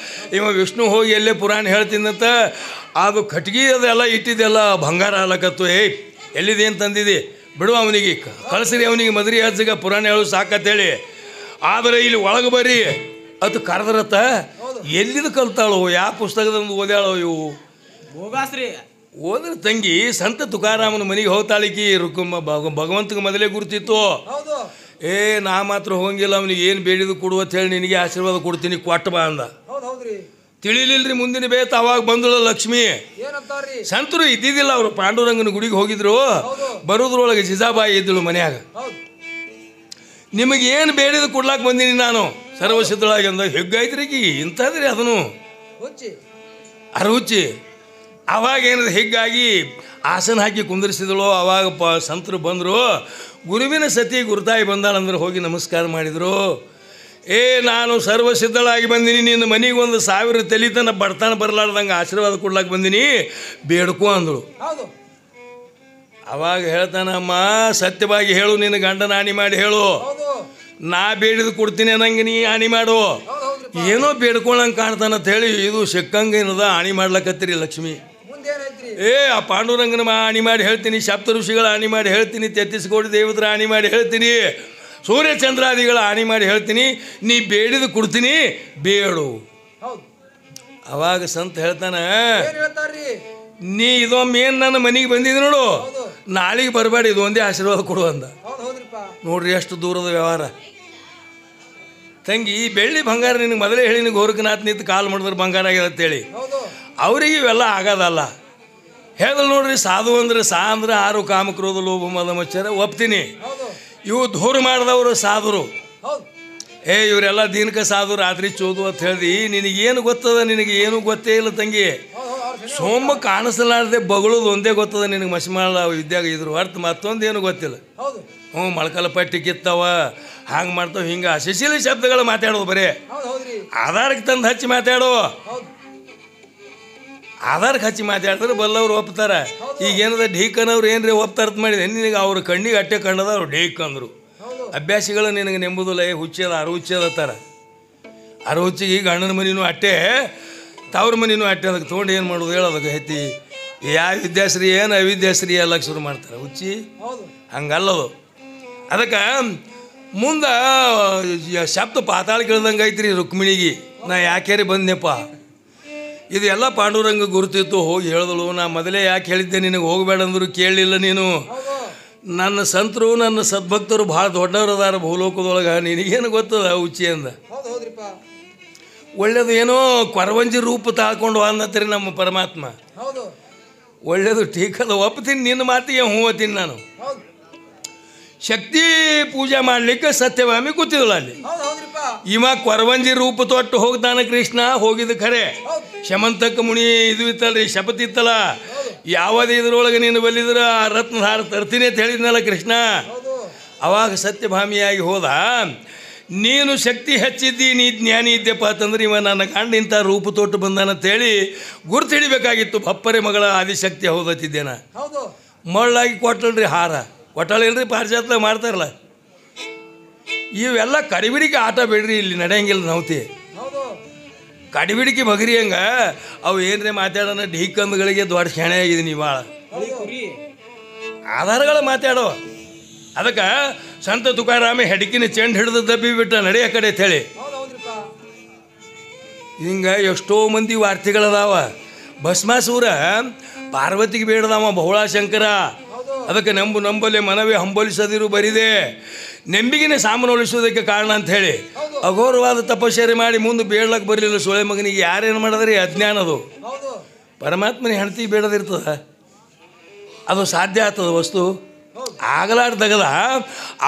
ಇವ ವಿಷ್ಣು ಹೋಗಿ ಎಲ್ಲೇ ಪುರಾಣ ಹೇಳ್ತೀನಂತ, ಅದು ಕಟ್ಗಿ ಅದೆಲ್ಲ ಇಟ್ಟಿದ್ದೆಲ್ಲ ಬಂಗಾರ ಅಲ್ಲಕತ್ತು. ಎಲ್ಲಿದೇನು ತಂದಿದೆ ಬಿಡು, ಅವನಿಗೆ ಕಳಿಸ್ರಿ, ಅವನಿಗೆ ಮದ್ರಿ ಹಜ್ಜಿಗೆ ಪುರಾಣ ಹೇಳು ಸಾಕತ್ತೇಳಿ. ಆದರೆ ಇಲ್ಲಿ ಒಳಗೆ ಬರ್ರಿ ಅದು ಕರೆದ್ರತ್ತ. ಎಲ್ಲಿದು ಕಲ್ತಾಳು, ಯಾವ ಪುಸ್ತಕದಂದು ಓದ್ಯಾಳೋ ಇವು ಭೋಗಾಸ್ರಿ ಹೋದ್ರೆ ತಂಗಿ ಸಂತ ತುಕಾರಾಮನ ಮನೆಗೆ ಹೋಗ್ತಾಳಿಕಿ ಭಗವಂತಗೆ ಮೊದಲೇ ಗುರುತಿತ್ತು. ನಾ ಮಾತ್ರ ಹೋಗಿಲ್ಲ, ಅವನಿಗೆ ಏನು ಬೇಡಿದು ಕೊಡು ಅಂತ ಹೇಳಿ ನಿನಗೆ ಆಶೀರ್ವಾದ ಕೊಡ್ತೀನಿ ಕೊಟ್ಟ ಬಾ ಅಂದ. ತಿಳಿಲಿಲ್ರಿ ಮುಂದಿನ ಬೇತ ಅವಾಗ ಬಂದಳು ಲಕ್ಷ್ಮಿ. ಸಂತರು ಇದ್ದಿದ್ದಿಲ್ಲ, ಅವರು ಪಾಂಡುರಂಗನ ಗುಡಿಗೆ ಹೋಗಿದ್ರು. ಬರೋದ್ರೊಳಗೆ ಜಿಜಾಬಾಯಿ ಇದ್ದಳು ಮನ್ಯಾಗ. ನಿಮಗೆ ಏನು ಬೇಡಿದು ಕೊಡ್ಲಾಕ್ ಬಂದೀನಿ ನಾನು ಸರ್ವಸಿದ್ಧಳಾಗಿ ಅಂದ. ಹೆಗ್ಗಾಯ್ತ್ರಿ ಇಂಥದ್ರಿ ಅದನ್ನು ಅರುಚಿ. ಅವಾಗ ಏನಿದೆ ಹೀಗಾಗಿ ಆಸನ ಹಾಕಿ ಕುಂದಿರಿಸಿದಳು. ಅವಾಗ ಸಂತರು ಬಂದರು. ಗುರುವಿನ ಸತಿ ಗುರುತಾಯಿ ಬಂದಾಳಂದ್ರೆ ಹೋಗಿ ನಮಸ್ಕಾರ ಮಾಡಿದರು. ನಾನು ಸರ್ವಸಿದ್ಧಳಾಗಿ ಬಂದೀನಿ, ನಿನ್ನ ಮನೆಗೆ 1,000 ತಲಿತನ ಬಡ್ತಾನ ಬರಲಾರ್ದಂಗೆ ಆಶೀರ್ವಾದ ಕೊಡ್ಲಾಕ್ ಬಂದೀನಿ, ಬೇಡ್ಕೊ ಅಂದಳು. ಅವಾಗ ಹೇಳ್ತಾನಮ್ಮ, ಸತ್ಯವಾಗಿ ಹೇಳು, ನಿನ್ನ ಗಂಡನ ಹಾನಿ ಮಾಡಿ ಹೇಳು, ನಾ ಬೇಡಿದು ಕೊಡ್ತೀನಿ ಅನ್ನಂಗೆ ನೀ ಹಾನಿ ಮಾಡು. ಏನೋ ಬೇಡ್ಕೊಳ್ಳಂಗೆ ಕಾಣ್ತಾನಂತ ಹೇಳಿ ಇದು ಸಿಕ್ಕಂಗೆ ಏನದ ಹಾನಿ ಮಾಡ್ಲಕತ್ತೀರಿ ಲಕ್ಷ್ಮಿ. ಆ ಪಾಂಡುರಂಗನ ಹಾನಿ ಮಾಡಿ ಹೇಳ್ತೀನಿ, ಸಪ್ತ ಋಷಿಗಳ ಹಾನಿ ಮಾಡಿ ಹೇಳ್ತೀನಿ, 33 ಕೋಟಿ ದೇವತರ ಹಾನಿ ಮಾಡಿ ಹೇಳ್ತೀನಿ, ಸೂರ್ಯಚಂದ್ರಾದಿಗಳ ಹಾನಿ ಮಾಡಿ ಹೇಳ್ತೀನಿ, ನೀ ಬೇಡಿದು ಕೊಡ್ತೀನಿ, ಬೇಡು. ಅವಾಗ ಸಂತ ಹೇಳ್ತಾನ, ನೀ ಇದೊಮ್ಮೆ ಏನು ನನ್ನ ಮನೆಗೆ ಬಂದಿದ್ದೆ ನೋಡು, ನಾಳೆಗೆ ಬರಬೇಡ, ಇದು ಒಂದೇ ಆಶೀರ್ವಾದ ಕೊಡು ಅಂದ. ನೋಡ್ರಿ ಎಷ್ಟು ದೂರದ ವ್ಯವಹಾರ. ತಂಗಿ ಬೆಳ್ಳಿ ಬಂಗಾರ ನಿನಗೆ ಮೊದಲೇ ಹೇಳಿ, ಗೋರಖನಾಥ್ ನಿಂತು ಕಾಲು ಮಾಡಿದ್ರೆ ಬಂಗಾರ ಆಗ್ಯದ ಅಂತೇಳಿ. ಅವ್ರಿಗೆ ಇವೆಲ್ಲ ಆಗೋದಲ್ಲ. ಹೇಳಿದ್ರು ನೋಡ್ರಿ, ಸಾಧು ಅಂದ್ರೆ ಅಂದ್ರೆ 6 ಕಾಮಕ್ರೋಧ ಲೋಭ ಮದ ಮಚ್ಚರ ಒಪ್ತೀನಿ. ಇವು ದೂರ ಮಾಡಿದವರು ಸಾಧುರು. ಇವರೆಲ್ಲ ದಿನಕ ಸಾಧು, ರಾತ್ರಿ ಚೋದು ಅಂತ ಹೇಳ್ದಿ. ನಿನಗೇನು ಗೊತ್ತದ? ನಿನಗೆ ಏನೂ ಗೊತ್ತೇ ಇಲ್ಲ ತಂಗಿ. ಸೋಮ ಕಾಣಿಸಲಾರ್ದೆ ಬಗಳೋದು ಒಂದೇ ಗೊತ್ತದ ನಿನಗೆ. ಮಸಿಮಾಳ ವಿದ್ಯಾಗ ಇದ್ರು ಅರ್ಥ ಮತ್ತೊಂದು ಏನು ಗೊತ್ತಿಲ್ಲ. ಮೊಳಕಲ ಪಟ್ಟಿ ಕಿತ್ತವ, ಹಂಗೆ ಮಾಡ್ತಾವ, ಹಿಂಗೆ ಅಶಶೀಲ ಶಬ್ದಗಳು ಮಾತಾಡೋದು. ಬರೇ ಆಧಾರಕ್ಕೆ ತಂದು ಹಚ್ಚಿ ಮಾತಾಡೋ. ಆಧಾರಕ್ಕೆ ಹಚ್ಚಿ ಮಾತಾಡಿದ್ರೆ ಬಲ್ಲವ್ರು ಒಪ್ತಾರೆ. ಈಗ ಏನದ ಢೀಕನವ್ರು ಏನ್ರಿ ಒಪ್ತಾರತ್ ಮಾಡಿದೆ ನಿನಗೆ. ಅವ್ರ ಕಣ್ಣಿಗೆ ಅಟ್ಟೆ ಕಂಡದ ಅವ್ರು ಢೀಕ್ ಅಂದರು. ಅಭ್ಯಾಸಿಗಳು ನಿನಗೆ ನೆಂಬುದಿಲ್ಲ, ಹುಚ್ಚದ ಅರುಚಿಯದ ಥರ. ಅರುಚಿಗೆ ಈಗ ಅಣ್ಣನ ಮನಿನೂ ಅಟ್ಟೆ, ತವ್ರ ಮನಿನೂ ಅಟ್ಟೆ. ಅದಕ್ಕೆ ತೊಗೊಂಡು ಏನು ಮಾಡೋದು ಹೇಳೋದಕ್ಕೆ ಐತಿ. ಯಾವ ವಿದ್ಯಾಶ್ರೀ ಏನು ಅವಿದ್ಯಾಶ್ರೀ ಎಲ್ಲಕ್ಕೆ ಶುರು ಮಾಡ್ತಾರೆ. ಹುಚ್ಚಿ ಹಂಗಲ್ಲದು. ಅದಕ್ಕೆ ಮುಂದೆ ಶಬ್ದ ಪಾತಾಳ ಕೇಳ್ದಂಗೆ ಐತ್ರಿ ರುಕ್ಮಿಣಿಗೆ. ನಾ ಯಾಕ್ಯಾರಿ ಬಂದೆಪ್ಪ, ಇದು ಎಲ್ಲ ಪಾಂಡುರಂಗ ಗುರುತಿತ್ತು. ಹೋಗಿ ಹೇಳಿದಳು, ನಾ ಮೊದಲೇ ಯಾಕೆ ಹೇಳಿದ್ದೆ ನಿನಗೆ ಹೋಗಬೇಡ ಅಂದರು, ಕೇಳಲಿಲ್ಲ ನೀನು. ನನ್ನ ಸಂತರು ನನ್ನ ಸದ್ಭಕ್ತರು ಭಾಳ ದೊಡ್ಡವರು ಅದಾರ ಭೂಲೋಕದೊಳಗೆ, ನಿನಗೇನು ಗೊತ್ತದ ಹುಚ್ಚಿ ಅಂದ. ಒಳ್ಳೇದು ಏನೋ ಕೊರವಂಜಿ ರೂಪ ತಾಳ್ಕೊಂಡು ಅಂದತ್ರಿ ನಮ್ಮ ಪರಮಾತ್ಮ. ಒಳ್ಳೇದು ಟೀಕದ ಒಪ್ತೀನಿ, ನಿನ್ನ ಮಾತಿಗೆ ಹ್ಞೂ ಅತ್ತೀನಿ ನಾನು. ಶಕ್ತಿ ಪೂಜೆ ಮಾಡಲಿಕ್ಕೆ ಸತ್ಯಭಾಮಿ ಕೂತಿದಳು ಅಲ್ಲಿ. ಇವ ಕೊರವಂಜಿ ರೂಪ ತೊಟ್ಟು ಹೋಗ್ತಾನ ಕೃಷ್ಣ. ಹೋಗಿದ್ದು ಖರೆ. ಶಮಂತಕ ಮುನಿ ಇದು ಇತ್ತಲ್ರಿ, ಶಪಥ ಇತ್ತಲ್ಲ, ಯಾವುದೇ ಇದ್ರೊಳಗೆ ನೀನು ಬಲ್ಲಿದ್ರೆ ಆ ರತ್ನಹಾರ ತರ್ತೀನಿ ಅಂತ ಹೇಳಿದ್ನಲ್ಲ ಕೃಷ್ಣ. ಅವಾಗ ಸತ್ಯಭಾಮಿಯಾಗಿ ಹೋದ. ನೀನು ಶಕ್ತಿ ಹೆಚ್ಚಿದ್ದಿ, ನೀ ಜ್ಞಾನಿ ಇದ್ದೆಪ್ಪ ಅಂತಂದ್ರೆ ಇವ ನನ್ನ ಗಂಡ ಇಂಥ ರೂಪ ತೊಟ್ಟು ಬಂದಾನಂತೇಳಿ ಗುರುತು ಹಿಡಿಬೇಕಾಗಿತ್ತು. ಬಪ್ಪರೆ ಮಗಳ ಆದಿಶಕ್ತಿ ಹೌದತ್ತಿದ್ದೇನ. ಮಳ್ಳಾಗಿ ಕೊಟ್ಟಲ್ರಿ ಹಾರ, ಕೊಟ್ಟಳಿಲ್ರಿ ಪಾರಿಜಾತ ಮಾಡ್ತಾರಲ್ಲ. ಇವೆಲ್ಲ ಕಡಿಬಿಡಿಕೆ ಆಟ ಬೇಡ್ರಿ, ಇಲ್ಲಿ ನಡೆಯಂಗಿಲ್ಲ ನೌತಿ. ಕಡಿಬಿಡಿಕೆ ಬಗರಿ ಹಂಗ ಅವು ಏನ್ರಿ ಮಾತಾಡೋಣ. ಢೀಕಂದುಗಳಿಗೆ ದೊಡ್ಡ ಶೆಣೆ ಆಗಿದ್ದೀನಿ ಭಾಳ. ಆಧಾರಗಳ ಮಾತಾಡೋ. ಅದಕ್ಕೆ ಸಂತ ತುಕಾರಾಮ ಹೆಡಕಿನ ಚೆಂಡು ಹಿಡಿದು ದಬ್ಬಿ ಬಿಟ್ಟ ನಡೆಯ ಕಡೆ ಅಂತ ಹೇಳಿ. ಹಿಂಗೆ ಎಷ್ಟೋ ಮಂದಿ ವಾರ್ತೆಗಳದಾವ. ಭಸ್ಮಾಸೂರ ಪಾರ್ವತಿಗೆ ಬೇಡದವ ಬಹುಳಾಶಂಕರ. ಅದಕ್ಕೆ ನಂಬಲೆ ಮನವೇ ಹಂಬಲಿಸದಿರು ಬರಿದೆ, ನೆಂಬಿಗಿನ ಸಾಮಾನುಳಿಸೋದಕ್ಕೆ ಕಾರಣ ಅಂಥೇಳಿ ಅಘೋರವಾದ ತಪಶ್ಚರ್ಯ ಮಾಡಿ ಮುಂದೆ ಬೇಡ್ಲಕ್ಕೆ ಬರಲಿಲ್ಲ ಸೊಳೆ ಮಗನಿಗೆ. ಯಾರೇನು ಮಾಡಿದ್ರಿ? ಅಜ್ಞಾನದು. ಪರಮಾತ್ಮನ ಹೆಂಡತಿ ಬೇಡದಿರ್ತದ, ಅದು ಸಾಧ್ಯ ಆಗ್ತದ ವಸ್ತು ಆಗಲಾರ್ದಗದ.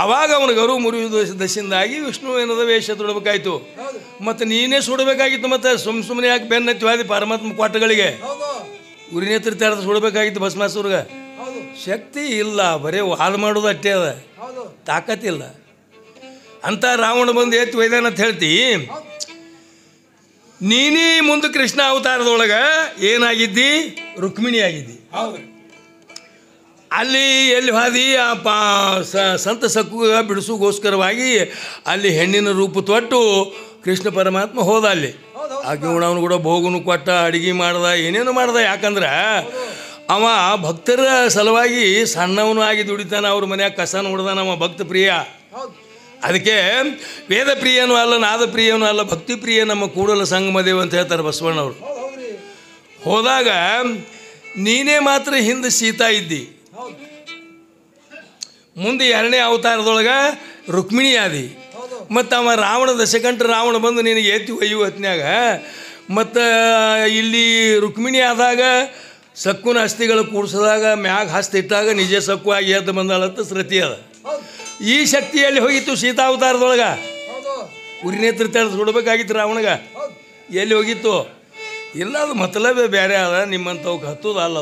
ಆವಾಗ ಅವನಿಗೆ ಗರು ಮುರಿಯುವ ದಶಿಂದಾಗಿ ವಿಷ್ಣು ಏನದ ವೇಷ ತೊಡಬೇಕಾಯ್ತು. ಮತ್ತು ನೀನೇ ಸುಡಬೇಕಾಗಿತ್ತು. ಮತ್ತು ಸುಮ್ಮನೆ ಯಾಕೆ ಬೆನ್ನತ್ತಿವಾದಿ ಪರಮಾತ್ಮ ಕೊಟ್ಟಗಳಿಗೆ ಉರಿನೇತ್ರ ತೆರೆದು ಸುಡಬೇಕಾಗಿತ್ತು ಭಸ್ಮಾಸುರ್ಗ. ಶಕ್ತಿ ಇಲ್ಲ, ಬರೀ ಹಾಲು ಮಾಡೋದು ಅಷ್ಟೇ ಅದ, ತಾಕತ್ತಿಲ್ಲ ಅಂತ ರಾವಣ ಬಂದು ಎತ್ತು ಒಯ್ದಾನ ಅಂತ ಹೇಳ್ತಿ. ನೀನೇ ಮುಂದೆ ಕೃಷ್ಣ ಅವತಾರದೊಳಗೆ ಏನಾಗಿದ್ದಿ? ರುಕ್ಮಿಣಿ ಆಗಿದ್ದಿ. ಅಲ್ಲಿ ಎಲ್ಲಿ ಹಾದಿ ಆ ಸಂತ ಸಕ್ಕುಗ ಬಿಡಿಸೋಗೋಸ್ಕರವಾಗಿ ಅಲ್ಲಿ ಹೆಣ್ಣಿನ ರೂಪ ತೊಟ್ಟು ಕೃಷ್ಣ ಪರಮಾತ್ಮ ಹೋದ. ಅಲ್ಲಿ ಆಕೆ ಅವನು ಕೂಡ ಭೋಗನು ಕೊಟ್ಟ, ಅಡುಗೆ ಮಾಡ್ದ, ಏನೇನು ಮಾಡ್ದ. ಯಾಕಂದ್ರೆ ಅವ ಭಕ್ತರ ಸಲುವಾಗಿ ಸಣ್ಣವನು ಆಗಿ ದುಡಿತಾನೆ. ಅವ್ರ ಮನ್ಯಾಗ ಕಸ ನೋಡ್ದಾನ. ಅವ ಭಕ್ತ ಪ್ರಿಯ. ಅದಕ್ಕೆ ವೇದ ಪ್ರಿಯನೂ ಅಲ್ಲ, ನಾದ ಪ್ರಿಯನೂ ಅಲ್ಲ, ಭಕ್ತಿ ಪ್ರಿಯ ನಮ್ಮ ಕೂಡಲ ಸಂಗಮದೇವ ಅಂತ ಹೇಳ್ತಾರೆ ಬಸವಣ್ಣವರು. ಹೋದಾಗ ನೀನೇ ಮಾತ್ರ ಹಿಂದೆ ಸೀತಾ ಇದ್ದಿ, ಮುಂದೆ 2ನೇ ಅವತಾರದೊಳಗೆ ರುಕ್ಮಿಣಿ ಆದಿ. ಮತ್ತು ಅವ ರಾವಣ ದಶಕಂಠ ರಾವಣ ಬಂದು ನಿನಗೆ ಎತ್ತಿ ಒಯ್ಯು ಹೊತ್ನ್ಯಾಗ ಮತ್ತು ಇಲ್ಲಿ ರುಕ್ಮಿಣಿ ಆದಾಗ ಸಕ್ಕುನ ಅಸ್ಥಿಗಳು ಕೂಡಿಸಿದಾಗ ಮ್ಯಾಗ ಹಸ್ತಿ ಇಟ್ಟಾಗ ನಿಜ ಸಕ್ಕು ಆಗಿ ಎದ್ದು ಬಂದಾಳಂತ ಶ್ರುತಿ ಅದ. ಈ ಶಕ್ತಿಯಲ್ಲಿ ಹೋಗಿತ್ತು ಸೀತಾವತಾರದೊಳಗೆ. ಉರಿನೇತ್ರ ತೆಗೆದು ಸುಡಬೇಕಾಗಿತ್ತು ರಾವಣಗ, ಎಲ್ಲಿ ಹೋಗಿತ್ತು? ಇಲ್ಲ, ಅದು ಮತಲಬೇ ಬೇರೆ ಅದ, ನಿಮ್ಮಂಥವ್ಕೆ ಹತ್ತದ ಅಲ್ಲ,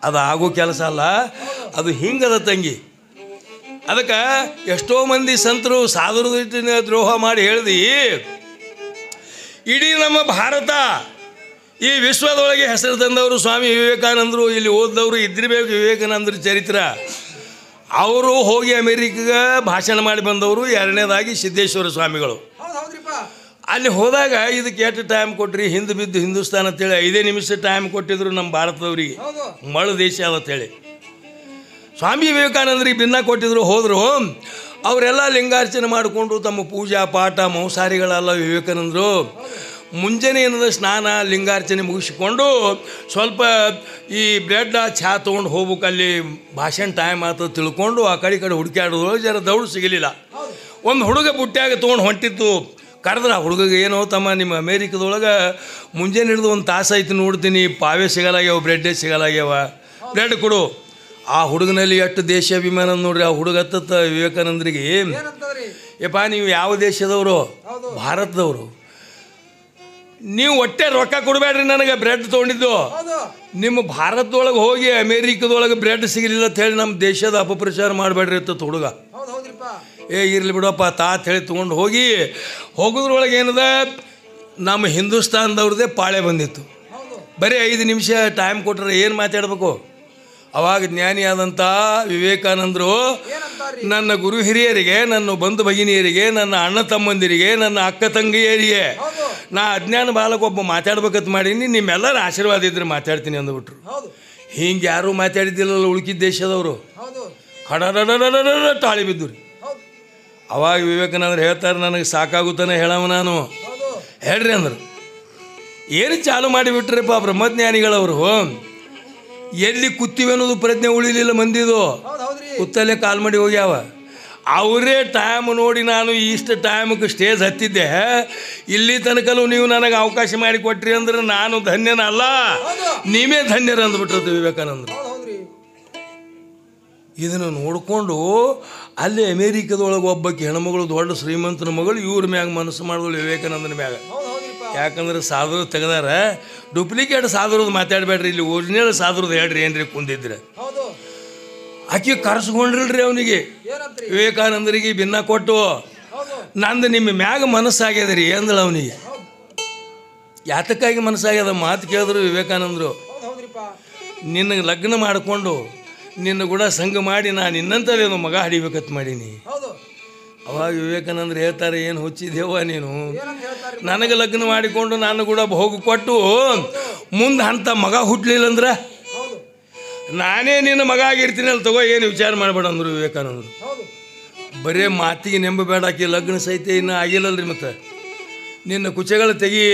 ಅದು ಆಗೋ ಕೆಲಸ ಅಲ್ಲ, ಅದು ಹಿಂಗದ ತಂಗಿ. ಅದಕ್ಕೆ ಎಷ್ಟೋ ಮಂದಿ ಸಂತರು ಸಾಧುರ ದ್ರೋಹ ಮಾಡಿ ಹೇಳ್ದು, ಇಡೀ ನಮ್ಮ ಭಾರತ ಈ ವಿಶ್ವದೊಳಗೆ ಹೆಸರು ತಂದವರು ಸ್ವಾಮಿ ವಿವೇಕಾನಂದರು, ಇಲ್ಲಿ ಓದಿದವರು ಇದ್ದಿರಬೇಕು ವಿವೇಕಾನಂದರ ಚರಿತ್ರೆ. ಅವರು ಹೋಗಿ ಅಮೇರಿಕಾಗೆ ಭಾಷಣ ಮಾಡಿ ಬಂದವರು. 2ನೇದಾಗಿ ಸಿದ್ದೇಶ್ವರ ಸ್ವಾಮಿಗಳು. ಅಲ್ಲಿ ಹೋದಾಗ ಇದಕ್ಕೆ ಎಷ್ಟು ಟೈಮ್ ಕೊಟ್ರಿ, ಹಿಂದೆ ಬಿದ್ದು ಹಿಂದೂಸ್ತಾನ ಅಂತೇಳಿ 5 ನಿಮಿಷ ಟೈಮ್ ಕೊಟ್ಟಿದ್ರು ನಮ್ಮ ಭಾರತದವ್ರಿಗೆ. ಮಳು ದೇಶ ಅದಂತೇಳಿ ಸ್ವಾಮಿ ವಿವೇಕಾನಂದರಿಗೆ ಭಿನ್ನ ಕೊಟ್ಟಿದ್ರು. ಹೋದರು, ಅವರೆಲ್ಲ ಲಿಂಗಾರ್ಚನೆ ಮಾಡಿಕೊಂಡು ತಮ್ಮ ಪೂಜಾ ಪಾಠ ಮೌಸಾರಿಗಳೆಲ್ಲ ವಿವೇಕಾನಂದರು ಮುಂಜಾನೆ ಏನದ ಸ್ನಾನ ಲಿಂಗಾರ್ಚನೆ ಮುಗಿಸಿಕೊಂಡು ಸ್ವಲ್ಪ ಈ ಬ್ರೆಡ್ ಚಹಾ ತೊಗೊಂಡು ಹೋಗ್ಬೇಕು, ಅಲ್ಲಿ ಭಾಷಣ ಟೈಮ್ ಆತ ತಿಳ್ಕೊಂಡು ಆ ಕಡೆ ಹುಡುಕ್ಯಾಡೋದು. ಜರ ದೌಡು ಸಿಗಲಿಲ್ಲ. ಒಂದು ಹುಡುಗ ಬುಟ್ಟ್ಯಾಗ ತೊಗೊಂಡು ಹೊಂಟಿತ್ತು. ಕರೆದ್ರೆ ಆ ಹುಡುಗಗೆ ಏನೋ ತಮ್ಮ ನಿಮ್ಮ ಅಮೇರಿಕದೊಳಗೆ ಮುಂಜಾನೆ ಹಿಡಿದು 1 ತಾಸು ಆಯ್ತು ನೋಡ್ತೀನಿ, ಪಾವೇ ಸಿಗಲಾಗ್ಯಾವ, ಬ್ರೆಡ್ಡೇ ಸಿಗಲಾಗ್ಯಾವ, ಬ್ರೆಡ್ ಕೊಡು. ಆ ಹುಡುಗನಲ್ಲಿ ಎಷ್ಟು ದೇಶಾಭಿಮಾನ ನೋಡ್ರಿ. ಆ ಹುಡುಗ ಹತ್ತ ವಿವೇಕಾನಂದರಿಗೆ, ಯಪ್ಪ ನೀವು ಯಾವ ದೇಶದವರು? ಭಾರತದವರು. ನೀವು ಒಟ್ಟೆ ರೊಕ್ಕ ಕೊಡಬೇಡ್ರಿ ನನಗೆ, ಬ್ರೆಡ್ ತೊಗೊಂಡಿದ್ದು. ನಿಮ್ಮ ಭಾರತದೊಳಗೆ ಹೋಗಿ ಅಮೇರಿಕದೊಳಗೆ ಬ್ರೆಡ್ ಸಿಗಲಿಲ್ಲ ಅಂತ ಹೇಳಿ ನಮ್ಮ ದೇಶದ ಅಪಪ್ರಚಾರ ಮಾಡಬೇಡ್ರಿ ಅಂತ ಹುಡುಗ. ಇರಲಿ ಬಿಡಪ್ಪ ತಾತ ಹೇಳಿ ತೊಗೊಂಡು ಹೋಗೋದ್ರೊಳಗೆ ಏನದ, ನಮ್ಮ ಹಿಂದೂಸ್ತಾನದವ್ರದ್ದೇ ಪಾಳೆ ಬಂದಿತ್ತು. ಬರೀ 5 ನಿಮಿಷ ಟೈಮ್ ಕೊಟ್ಟರೆ ಏನು ಮಾತಾಡಬೇಕು? ಅವಾಗ ಜ್ಞಾನಿಯಾದಂಥ ವಿವೇಕಾನಂದರು ನನ್ನ ಗುರು ಹಿರಿಯರಿಗೆ, ನನ್ನ ಬಂಧು ಭಗಿನಿಯರಿಗೆ, ನನ್ನ ಅಣ್ಣ ತಮ್ಮಂದಿರಿಗೆ, ನನ್ನ ಅಕ್ಕ ತಂಗಿಯರಿಗೆ ನಾ ಅಜ್ಞಾನ ಬಾಲಕೊಬ್ಬ ಮಾತಾಡ್ಬೇಕಂತ ಮಾಡೀನಿ, ನಿಮ್ಮೆಲ್ಲರ ಆಶೀರ್ವಾದ ಇದ್ರೆ ಮಾತಾಡ್ತೀನಿ ಅಂದ್ಬಿಟ್ರು. ಹಿಂಗೆ ಯಾರೂ ಮಾತಾಡಿದ್ದಿಲ್ಲಲ್ಲ ಉಳ್ಕಿದ ದೇಶದವರು. ಕಡಡ ತಾಳಿ ಬಿದ್ದು ರೀ. ಅವಾಗ ವಿವೇಕಾನಂದರು ಹೇಳ್ತಾರೆ, ನನಗೆ ಸಾಕಾಗುತ್ತಾನೆ ಹೇಳವ ನಾನು. ಹೇಳ್ರಿ ಅಂದರು. ಏನು ಚಾಲು ಮಾಡಿಬಿಟ್ರಪ್ಪ ಬ್ರಹ್ಮಜ್ಞಾನಿಗಳವರು. ಎಲ್ಲಿ ಕೂತೀವಿ ಅನ್ನೋದು ಪ್ರಜ್ಞೆ ಉಳಿಲಿಲ್ಲ ಮಂದಿದು. ಕುತ್ತಲ್ಲೇ ಕಾಲ್ ಮಾಡಿ ಹೋಗ್ಯಾವ. ಅವರೇ ಟೈಮ್ ನೋಡಿ ನಾನು ಇಷ್ಟು ಟೈಮ್ಗೆ ಸ್ಟೇಜ್ ಹತ್ತಿದ್ದೆ, ಇಲ್ಲಿ ತನಕಲೂ ನೀವು ನನಗೆ ಅವಕಾಶ ಮಾಡಿ ಕೊಟ್ರಿ ಅಂದ್ರೆ ನಾನು ಧನ್ಯನಲ್ಲ, ನೀವೇ ಧನ್ಯರು ಅಂದ್ಬಿಟ್ರದ್ದು ವಿವೇಕಾನಂದರು. ಇದನ್ನು ನೋಡಿಕೊಂಡು ಅಲ್ಲಿ ಅಮೇರಿಕದೊಳಗೆ ಒಬ್ಬಕ್ಕೆ ಹೆಣ್ಮಗಳು ದೊಡ್ಡ ಶ್ರೀಮಂತನ ಮಗಳು ಇವ್ರ ಮ್ಯಾಗ ಮನಸ್ಸು ಮಾಡಿದಳು ವಿವೇಕಾನಂದನ ಮ್ಯಾಗ. ಯಾಕಂದ್ರೆ ಸಾಧುರು ತೆಗೆದಾರ, ಡೂಪ್ಲಿಕೇಟ್ ಸಾಧುರದು ಮಾತಾಡಬೇಡ್ರಿ, ಇಲ್ಲಿ ಒರಿಜಿನಲ್ ಸಾಧುರದು ಹೇಳ್ರಿ ಏನ್ರಿ ಕುಂದಿದ್ರೆ. ಆಕೆ ಕರೆಸ್ಕೊಂಡ್ರಲ್ರಿ ಅವನಿಗೆ ವಿವೇಕಾನಂದರಿಗೆ ಭಿನ್ನ ಕೊಟ್ಟು, ನಂದು ನಿಮ್ಮ ಮ್ಯಾಗ ಮನಸ್ಸಾಗ್ಯದ ರೀ ಅಂದಳು ಅವನಿಗೆ. ಯಾತಕ್ಕಾಗಿ ಮನಸ್ಸಾಗ್ಯದ ಮಾತು ಕೇಳಿದ್ರು ವಿವೇಕಾನಂದರು, ನಿನ್ನ ಲಗ್ನ ಮಾಡಿಕೊಂಡು ನಿನ್ನ ಕೂಡ ಸಂಘ ಮಾಡಿ ನಾನು ಇನ್ನಂಥದ್ದೇನು ಮಗ ಹಡಿಬೇಕಂತ ಮಾಡೀನಿ. ಅವಾಗ ವಿವೇಕಾನಂದರು ಹೇಳ್ತಾರೆ, ಏನು ಹುಚ್ಚಿದೇವ ನೀನು, ನನಗೆ ಲಗ್ನ ಮಾಡಿಕೊಂಡು ನಾನು ಕೂಡ ಹೋಗಿ ಕೊಟ್ಟು ಮುಂದೆ ಅಂಥ ಮಗ ಹುಟ್ಟಲಿಲ್ಲ ಅಂದ್ರೆ ನಾನೇ ನಿನ್ನ ಮಗ ಆಗಿರ್ತೀನಿ ಅಲ್ಲಿ ತಗೋ, ಏನು ವಿಚಾರ ಮಾಡಬೇಡ ಅಂದರು ವಿವೇಕಾನಂದರು. ಬರೇ ಮಾತಿಗೆ ನೆಂಬಬೇಡಾಕಿ ಲಗ್ನ ಸಹಿತ ಇನ್ನೂ ಆಗಿಲ್ಲಲ್ರಿ. ಮತ್ತು ನಿನ್ನ ಕುಚೆಗಳು ತೆಗಿ,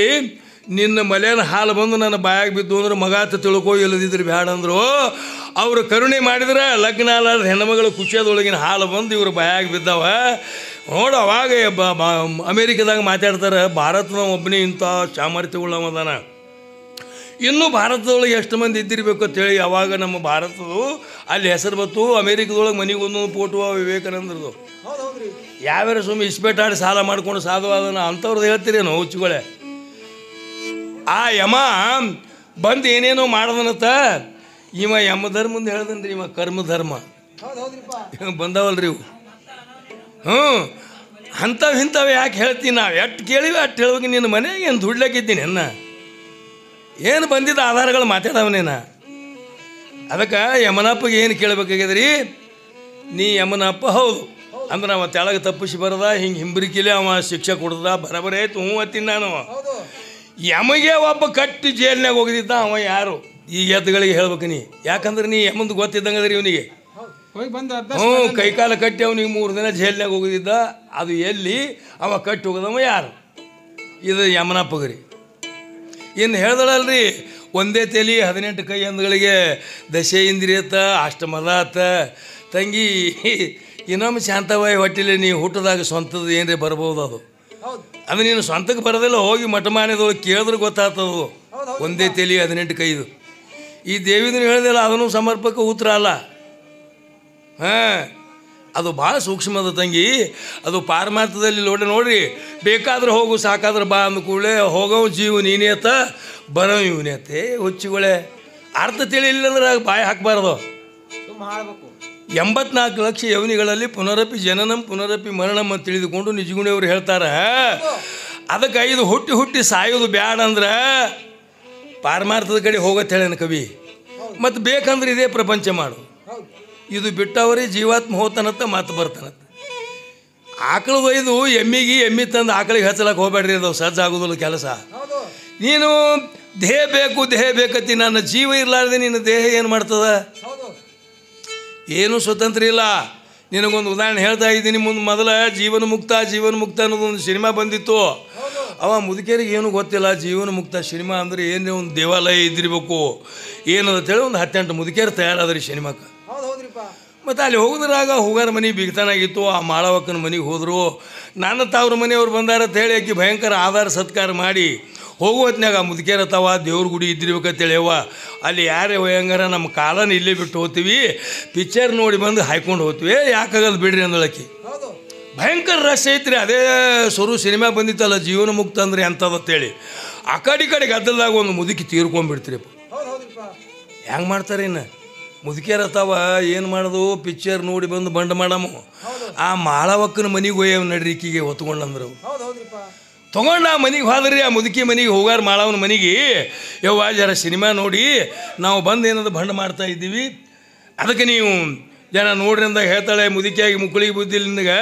ನಿನ್ನ ಮಲೆನ ಹಾಲು ಬಂದು ನನ್ನ ಬಾಯಾಗ ಬಿದ್ದು ಅಂದ್ರೆ ಮಗ ಅಂತ ತಿಳ್ಕೊ, ಇಲ್ಲದಿದ್ರೆ ಬೇಡ ಅಂದರು. ಅವರು ಕರುಣೆ ಮಾಡಿದ್ರೆ ಲಗ್ನ ಅಲ್ಲಾರ್ದು ಹೆಣ್ಮಗಳು ಕುಚಿಯದೊಳಗಿನ ಹಾಲು ಬಂದು ಇವರು ಬಾಯಾಗ ಬಿದ್ದಾವ ನೋಡು. ಅವಾಗ ಅಮೇರಿಕದಾಗ ಮಾತಾಡ್ತಾರೆ, ಭಾರತದ ಒಬ್ಬನೇ ಇಂಥ ಸಾಮರ್ಥ್ಯವುಳ್ಳವದಾನ, ಇನ್ನೂ ಭಾರತದೊಳಗೆ ಎಷ್ಟು ಮಂದಿ ಇದ್ದಿರಬೇಕು ಅಂತೇಳಿ. ಅವಾಗ ನಮ್ಮ ಭಾರತದ್ದು ಅಲ್ಲಿ ಹೆಸರು ಬತ್ತು. ಅಮೇರಿಕದೊಳಗೆ ಮನೆಗೊಂದೊಂದು ಫೋಟೋ ವಿವೇಕಾನಂದರದು. ಯಾವ್ಯಾರ ಸುಮ್ಮನೆ ಇಸ್ಪೇಟಾಡಿ ಸಾಲ ಮಾಡ್ಕೊಂಡು ಸಾಧು ಅದನ್ನ ಅಂಥವ್ರದ್ದು ಹೇಳ್ತೀರೇನೋ ಹುಚ್ಚುಗಳೇ. ಆ ಯಮ ಬಂದು ಏನೇನೋ ಮಾಡ್ದನತ್ತ, ಇವ ಯಮ ಧರ್ಮಂದು ಹೇಳ್ದನ್ರಿ, ಇವ ಕರ್ಮ ಧರ್ಮ ಬಂದವಲ್ರಿ ಇವು. ಅಂಥವು ಯಾಕೆ ಹೇಳ್ತೀನಿ, ನಾವು ಎಷ್ಟು ಕೇಳಿವಿ ಅಷ್ಟು ಹೇಳ್ಬೇಕು. ನಿನ್ನ ಮನೆಗೆ ಏನು ದುಡ್ಲಕ್ಕಿದ್ದೀನಿ ಅನ್ನ ಏನು ಬಂದಿದ್ದ ಆಧಾರಗಳು ಮಾತಾಡವನೇನ. ಅದಕ್ಕೆ ಯಮನಪ್ಪಗೆ ಏನು ಕೇಳಬೇಕಾಗ್ಯದ್ರಿ, ನೀ ಯಮನಪ್ಪ ಹೌದು ಅಂದ್ರೆ ಅವ ತೆಳಗೆ ತಪ್ಪಿಸಿ ಬರದ, ಹಿಂಗೆ ಹಿಂಬರಿಕಿಲೆ ಅವ ಶಿಕ್ಷೆ ಕೊಡ್ದ, ಬರಬರೇ ಆಯ್ತು ಹ್ಞೂ ಅತ್ತೀನಿ ನಾನು. ಯಮಗೆ ಒಬ್ಬ ಕಟ್ಟಿ ಜೈಲ್ನಾಗ ಹೋಗಿದ್ದ ಅವ ಯಾರು ಈ ಎತ್ತುಗಳಿಗೆ ಹೇಳ್ಬೇಕು ನೀ, ಯಾಕಂದ್ರೆ ನೀ ಯಮಂದು ಗೊತ್ತಿದ್ದಂಗದ್ರಿ ಇವನಿಗೆ. ಕೈಕಾಲ ಕಟ್ಟಿ ಅವನಿಗೆ 3 ದಿನ ಜೈಲ್ನಾಗ ಹೋಗಿದ್ದ. ಅದು ಎಲ್ಲಿ ಅವ ಕಟ್ಟಿ ಹೋಗೋದವ ಯಾರು? ಇದು ಯಮನಪ್ಪಗ್ರಿ. ಇನ್ನು ಹೇಳ್ದಳಲ್ರಿ, ಒಂದೇ ತಲೆ 18 ಕೈ ಅಂದಗಳಿಗೆ ದಶೆ ಇಂದ್ರಿಯತ ಅಷ್ಟಮದ ಆತ ತಂಗಿ ಇನ್ನೊಮ್ಮೆ ಶಾಂತವಾಯಿ ಹೊಟ್ಟಿಲಿ ನೀ ಹುಟ್ಟದಾಗ ಸ್ವಂತದ ಏನ್ರಿ ಬರ್ಬೋದು ಅದು ನೀನು ಸ್ವಂತಕ್ಕೆ ಬರೋದಿಲ್ಲ ಹೋಗಿ ಮಠ ಮಾಡಿದವು ಕೇಳಿದ್ರೆ ಗೊತ್ತಾಗ್ತದು ಒಂದೇ ತಲೆ 18 ಕೈದು ಈ ದೇವಿದನು ಹೇಳಿದಿಲ್ಲ ಅದನ್ನು ಸಮರ್ಪಕ ಉತ್ತರ ಅಲ್ಲ ಅದು ಭಾಳ ಸೂಕ್ಷ್ಮದ ತಂಗಿ ಅದು ಪಾರಮಾರ್ಥದಲ್ಲಿ ನೋಡ್ರಿ ಬೇಕಾದ್ರೆ ಹೋಗು ಸಾಕಾದ್ರೆ ಬಾ ಅಂದ ಕೂಡಲೇ ಹೋಗೋ ಜೀವ ನೀನೇತ ಬರೋ ಇವನೇತೆ ಹುಚ್ಚಿಗಳೇ ಅರ್ಥ ತಿಳಿಲಿಲ್ಲಂದ್ರೆ ಬಾಯಿ ಹಾಕಬಾರ್ದು 84 ಲಕ್ಷ ಯೌನಿಗಳಲ್ಲಿ ಪುನರಪಿ ಜನನಂ ಪುನರಪಿ ಮರಣಂ ಅಂತ ತಿಳಿದುಕೊಂಡು ನಿಜಗುಣಿಯವರು ಹೇಳ್ತಾರೆ ಅದಕ್ಕೆ 5 ಹುಟ್ಟಿ ಸಾಯೋದು ಬ್ಯಾಡ ಅಂದ್ರೆ ಪಾರಮಾರ್ಥದ ಕಡೆ ಹೋಗತ್ತೆ ಹೇಳೇನು ಕವಿ ಮತ್ತು ಬೇಕಂದ್ರೆ ಇದೇ ಪ್ರಪಂಚ ಮಾಡು ಇದು ಬಿಟ್ಟವರೇ ಜೀವಾತ್ಮ ಹೋತಾನತ್ತ ಮಾತು ಬರ್ತಾನತ್ತ ಆಕಳು ಒಯ್ದು ಎಮ್ಮಿ ತಂದು ಆಕಳಿಗೆ ಹಚ್ಚಲಕ್ಕೆ ಹೋಗ್ಬೇಡ್ರಿ ಅದು ಸಜ್ಜಾಗೋದಿಲ್ಲ ಕೆಲಸ ನೀನು ದೇಹ ಬೇಕತ್ತಿ ನನ್ನ ಜೀವ ಇರಲಾರ್ದೆ ನಿನ್ನ ದೇಹ ಏನು ಮಾಡ್ತದ ಏನೂ ಸ್ವತಂತ್ರ ಇಲ್ಲ ನಿನಗೊಂದು ಉದಾಹರಣೆ ಹೇಳ್ತಾ ಇದ್ದೀನಿ ಮುಂದೆ ಮೊದಲ ಜೀವನ ಮುಕ್ತ ಅನ್ನೋದೊಂದು ಸಿನಿಮಾ ಬಂದಿತ್ತು ಅವ ಮುದುಕೇರಿಗೆ ಏನೂ ಗೊತ್ತಿಲ್ಲ ಜೀವನ ಮುಕ್ತ ಸಿನಿಮಾ ಅಂದರೆ ಏನೇ ಒಂದು ದೇವಾಲಯ ಇದ್ದಿರ್ಬೇಕು ಏನಂತೇಳಿ ಒಂದು 18 ಮುದುಕೇರು ತಯಾರಾದ್ರಿ ಸಿನಿಮಾಕ್ಕೆ ಮತ್ತು ಅಲ್ಲಿ ಹೋಗೋದ್ರಾಗ ಹೋಗಾರ ಮನೆ ಬಿಗ್ತಾನಾಗಿತ್ತು ಆ ಮಾಳವಕ್ಕನ ಮನೆಗೆ ಹೋದರು ನನ್ನ ತಾವ್ರ ಮನೆಯವ್ರು ಬಂದಾರ ಅಂತೇಳಿ ಆಕಿ ಭಯಂಕರ ಆಧಾರ ಸತ್ಕಾರ ಮಾಡಿ ಹೋಗುವತ್ನಾಗ ಮುದುಕೇರತ್ತವ ದೇವ್ರ ಗುಡಿ ಇದ್ದಿರ್ಬೇಕಂತೇಳಿ ಅವ್ವ ಅಲ್ಲಿ ಯಾರೇ ಹೋಯಂಗಾರ ನಮ್ಮ ಕಾಲನ ಇಲ್ಲೇ ಬಿಟ್ಟು ಹೋಗ್ತೀವಿ ಪಿಕ್ಚರ್ ನೋಡಿ ಬಂದು ಹಾಯ್ಕೊಂಡು ಹೋಗ್ತೀವಿ ಯಾಕಾಗಲ್ಲ ಬಿಡ್ರಿ ಅಂದಳಕಿ ಭಯಂಕರ ರಶ್ ಐತ್ರಿ ಅದೇ ಸಿನಿಮಾ ಬಂದಿತ್ತಲ್ಲ ಜೀವನ ಮುಕ್ತ ಅಂದ್ರೆ ಎಂಥದಂತೇಳಿ ಆ ಕಡೆ ಗದ್ದಲ್ದಾಗ ಒಂದು ಮುದುಕಿ ತೀರ್ಕೊಂಡ್ಬಿಡ್ತೀರಿಪ್ಪ ಹೆಂಗೆ ಮಾಡ್ತಾರೆ ಇನ್ನು ಮುದುಕೇರತ್ತವ ಏನು ಮಾಡೋದು ಪಿಕ್ಚರ್ ನೋಡಿ ಬಂದು ಬಂಡ್ ಮಾಡಮು ಆ ಮಾಳವಕ್ಕನ ಮನೆಗೆ ಹೋಯವ್ ನಡ್ರಿಕಿಗೆ ಹೊತ್ಕೊಂಡಂದ್ರು ತೊಗೊಂಡು ಆ ಮನೆಗೆ ಹೋದ್ರಿ ಆ ಮುದುಕಿ ಮನೆಗೆ ಹೋಗಾರ ಮಾಳವನ ಮನೆಗೆ ಯವ್ವ ಜರ ಸಿನಿಮಾ ನೋಡಿ ನಾವು ಬಂದು ಏನದು ಬಂಡ್ ಮಾಡ್ತಾ ಇದ್ದೀವಿ ಅದಕ್ಕೆ ನೀವು ಜನ ನೋಡ್ರಿ ಅಂದಾಗ ಹೇಳ್ತಾಳೆ ಮುದುಕಿಯಾಗಿ ಮುಕ್ಕಳಿಗೆ ಬುದ್ಧಿಲ್ಲ ನಿನಗೆ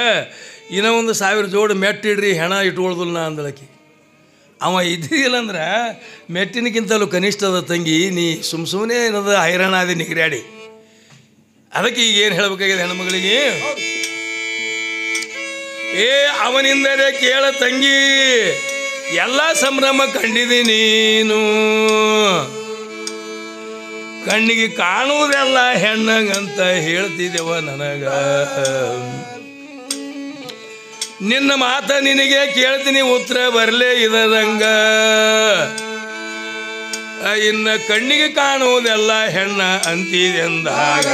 ಇನ್ನೂ ಒಂದು 1000 ಜೋಡು ಮೆಟ್ಟಿಡ್ರಿ ಹೆಣ ಇಟ್ಕೊಳ್ದಿಲ್ಲ ನಾ ಅಂದಳಕಿ ಅವ ಇದ್ದಿಲ್ಲ ಅಂದ್ರೆ ಮೆಟ್ಟಿನಕ್ಕಿಂತಲೂ ಕನಿಷ್ಠದ ತಂಗಿ ನೀ ಸುಮ್ಮನೆ ಏನದ ಹೈರಾಣ ಅದೇ ನಿಗ್ರ್ಯಾಡಿ ಅದಕ್ಕೆ ಈಗ ಏನು ಹೇಳಬೇಕಾಗಿದೆ ಹೆಣ್ಮಗಳಿಗೆ ಅವನಿಂದರೆ ಕೇಳ ತಂಗಿ ಎಲ್ಲ ಸಂಭ್ರಮ ಕಂಡಿದೆ ನೀನು ಕಣ್ಣಿಗೆ ಕಾಣುವುದೆಲ್ಲ ಹೆಣ್ಣಂಗಂತ ಹೇಳ್ತಿದ್ದೆವ ನನಗ ನಿನ್ನ ಮಾತ ನಿನಗೆ ಕೇಳ್ತೀನಿ ಉತ್ತರ ಬರಲೇ ಇದರಂಗ ಇನ್ನು ಕಣ್ಣಿಗೆ ಕಾಣುವುದೆಲ್ಲ ಹೆಣ್ಣ ಅಂತಿದೆಂದಾಗ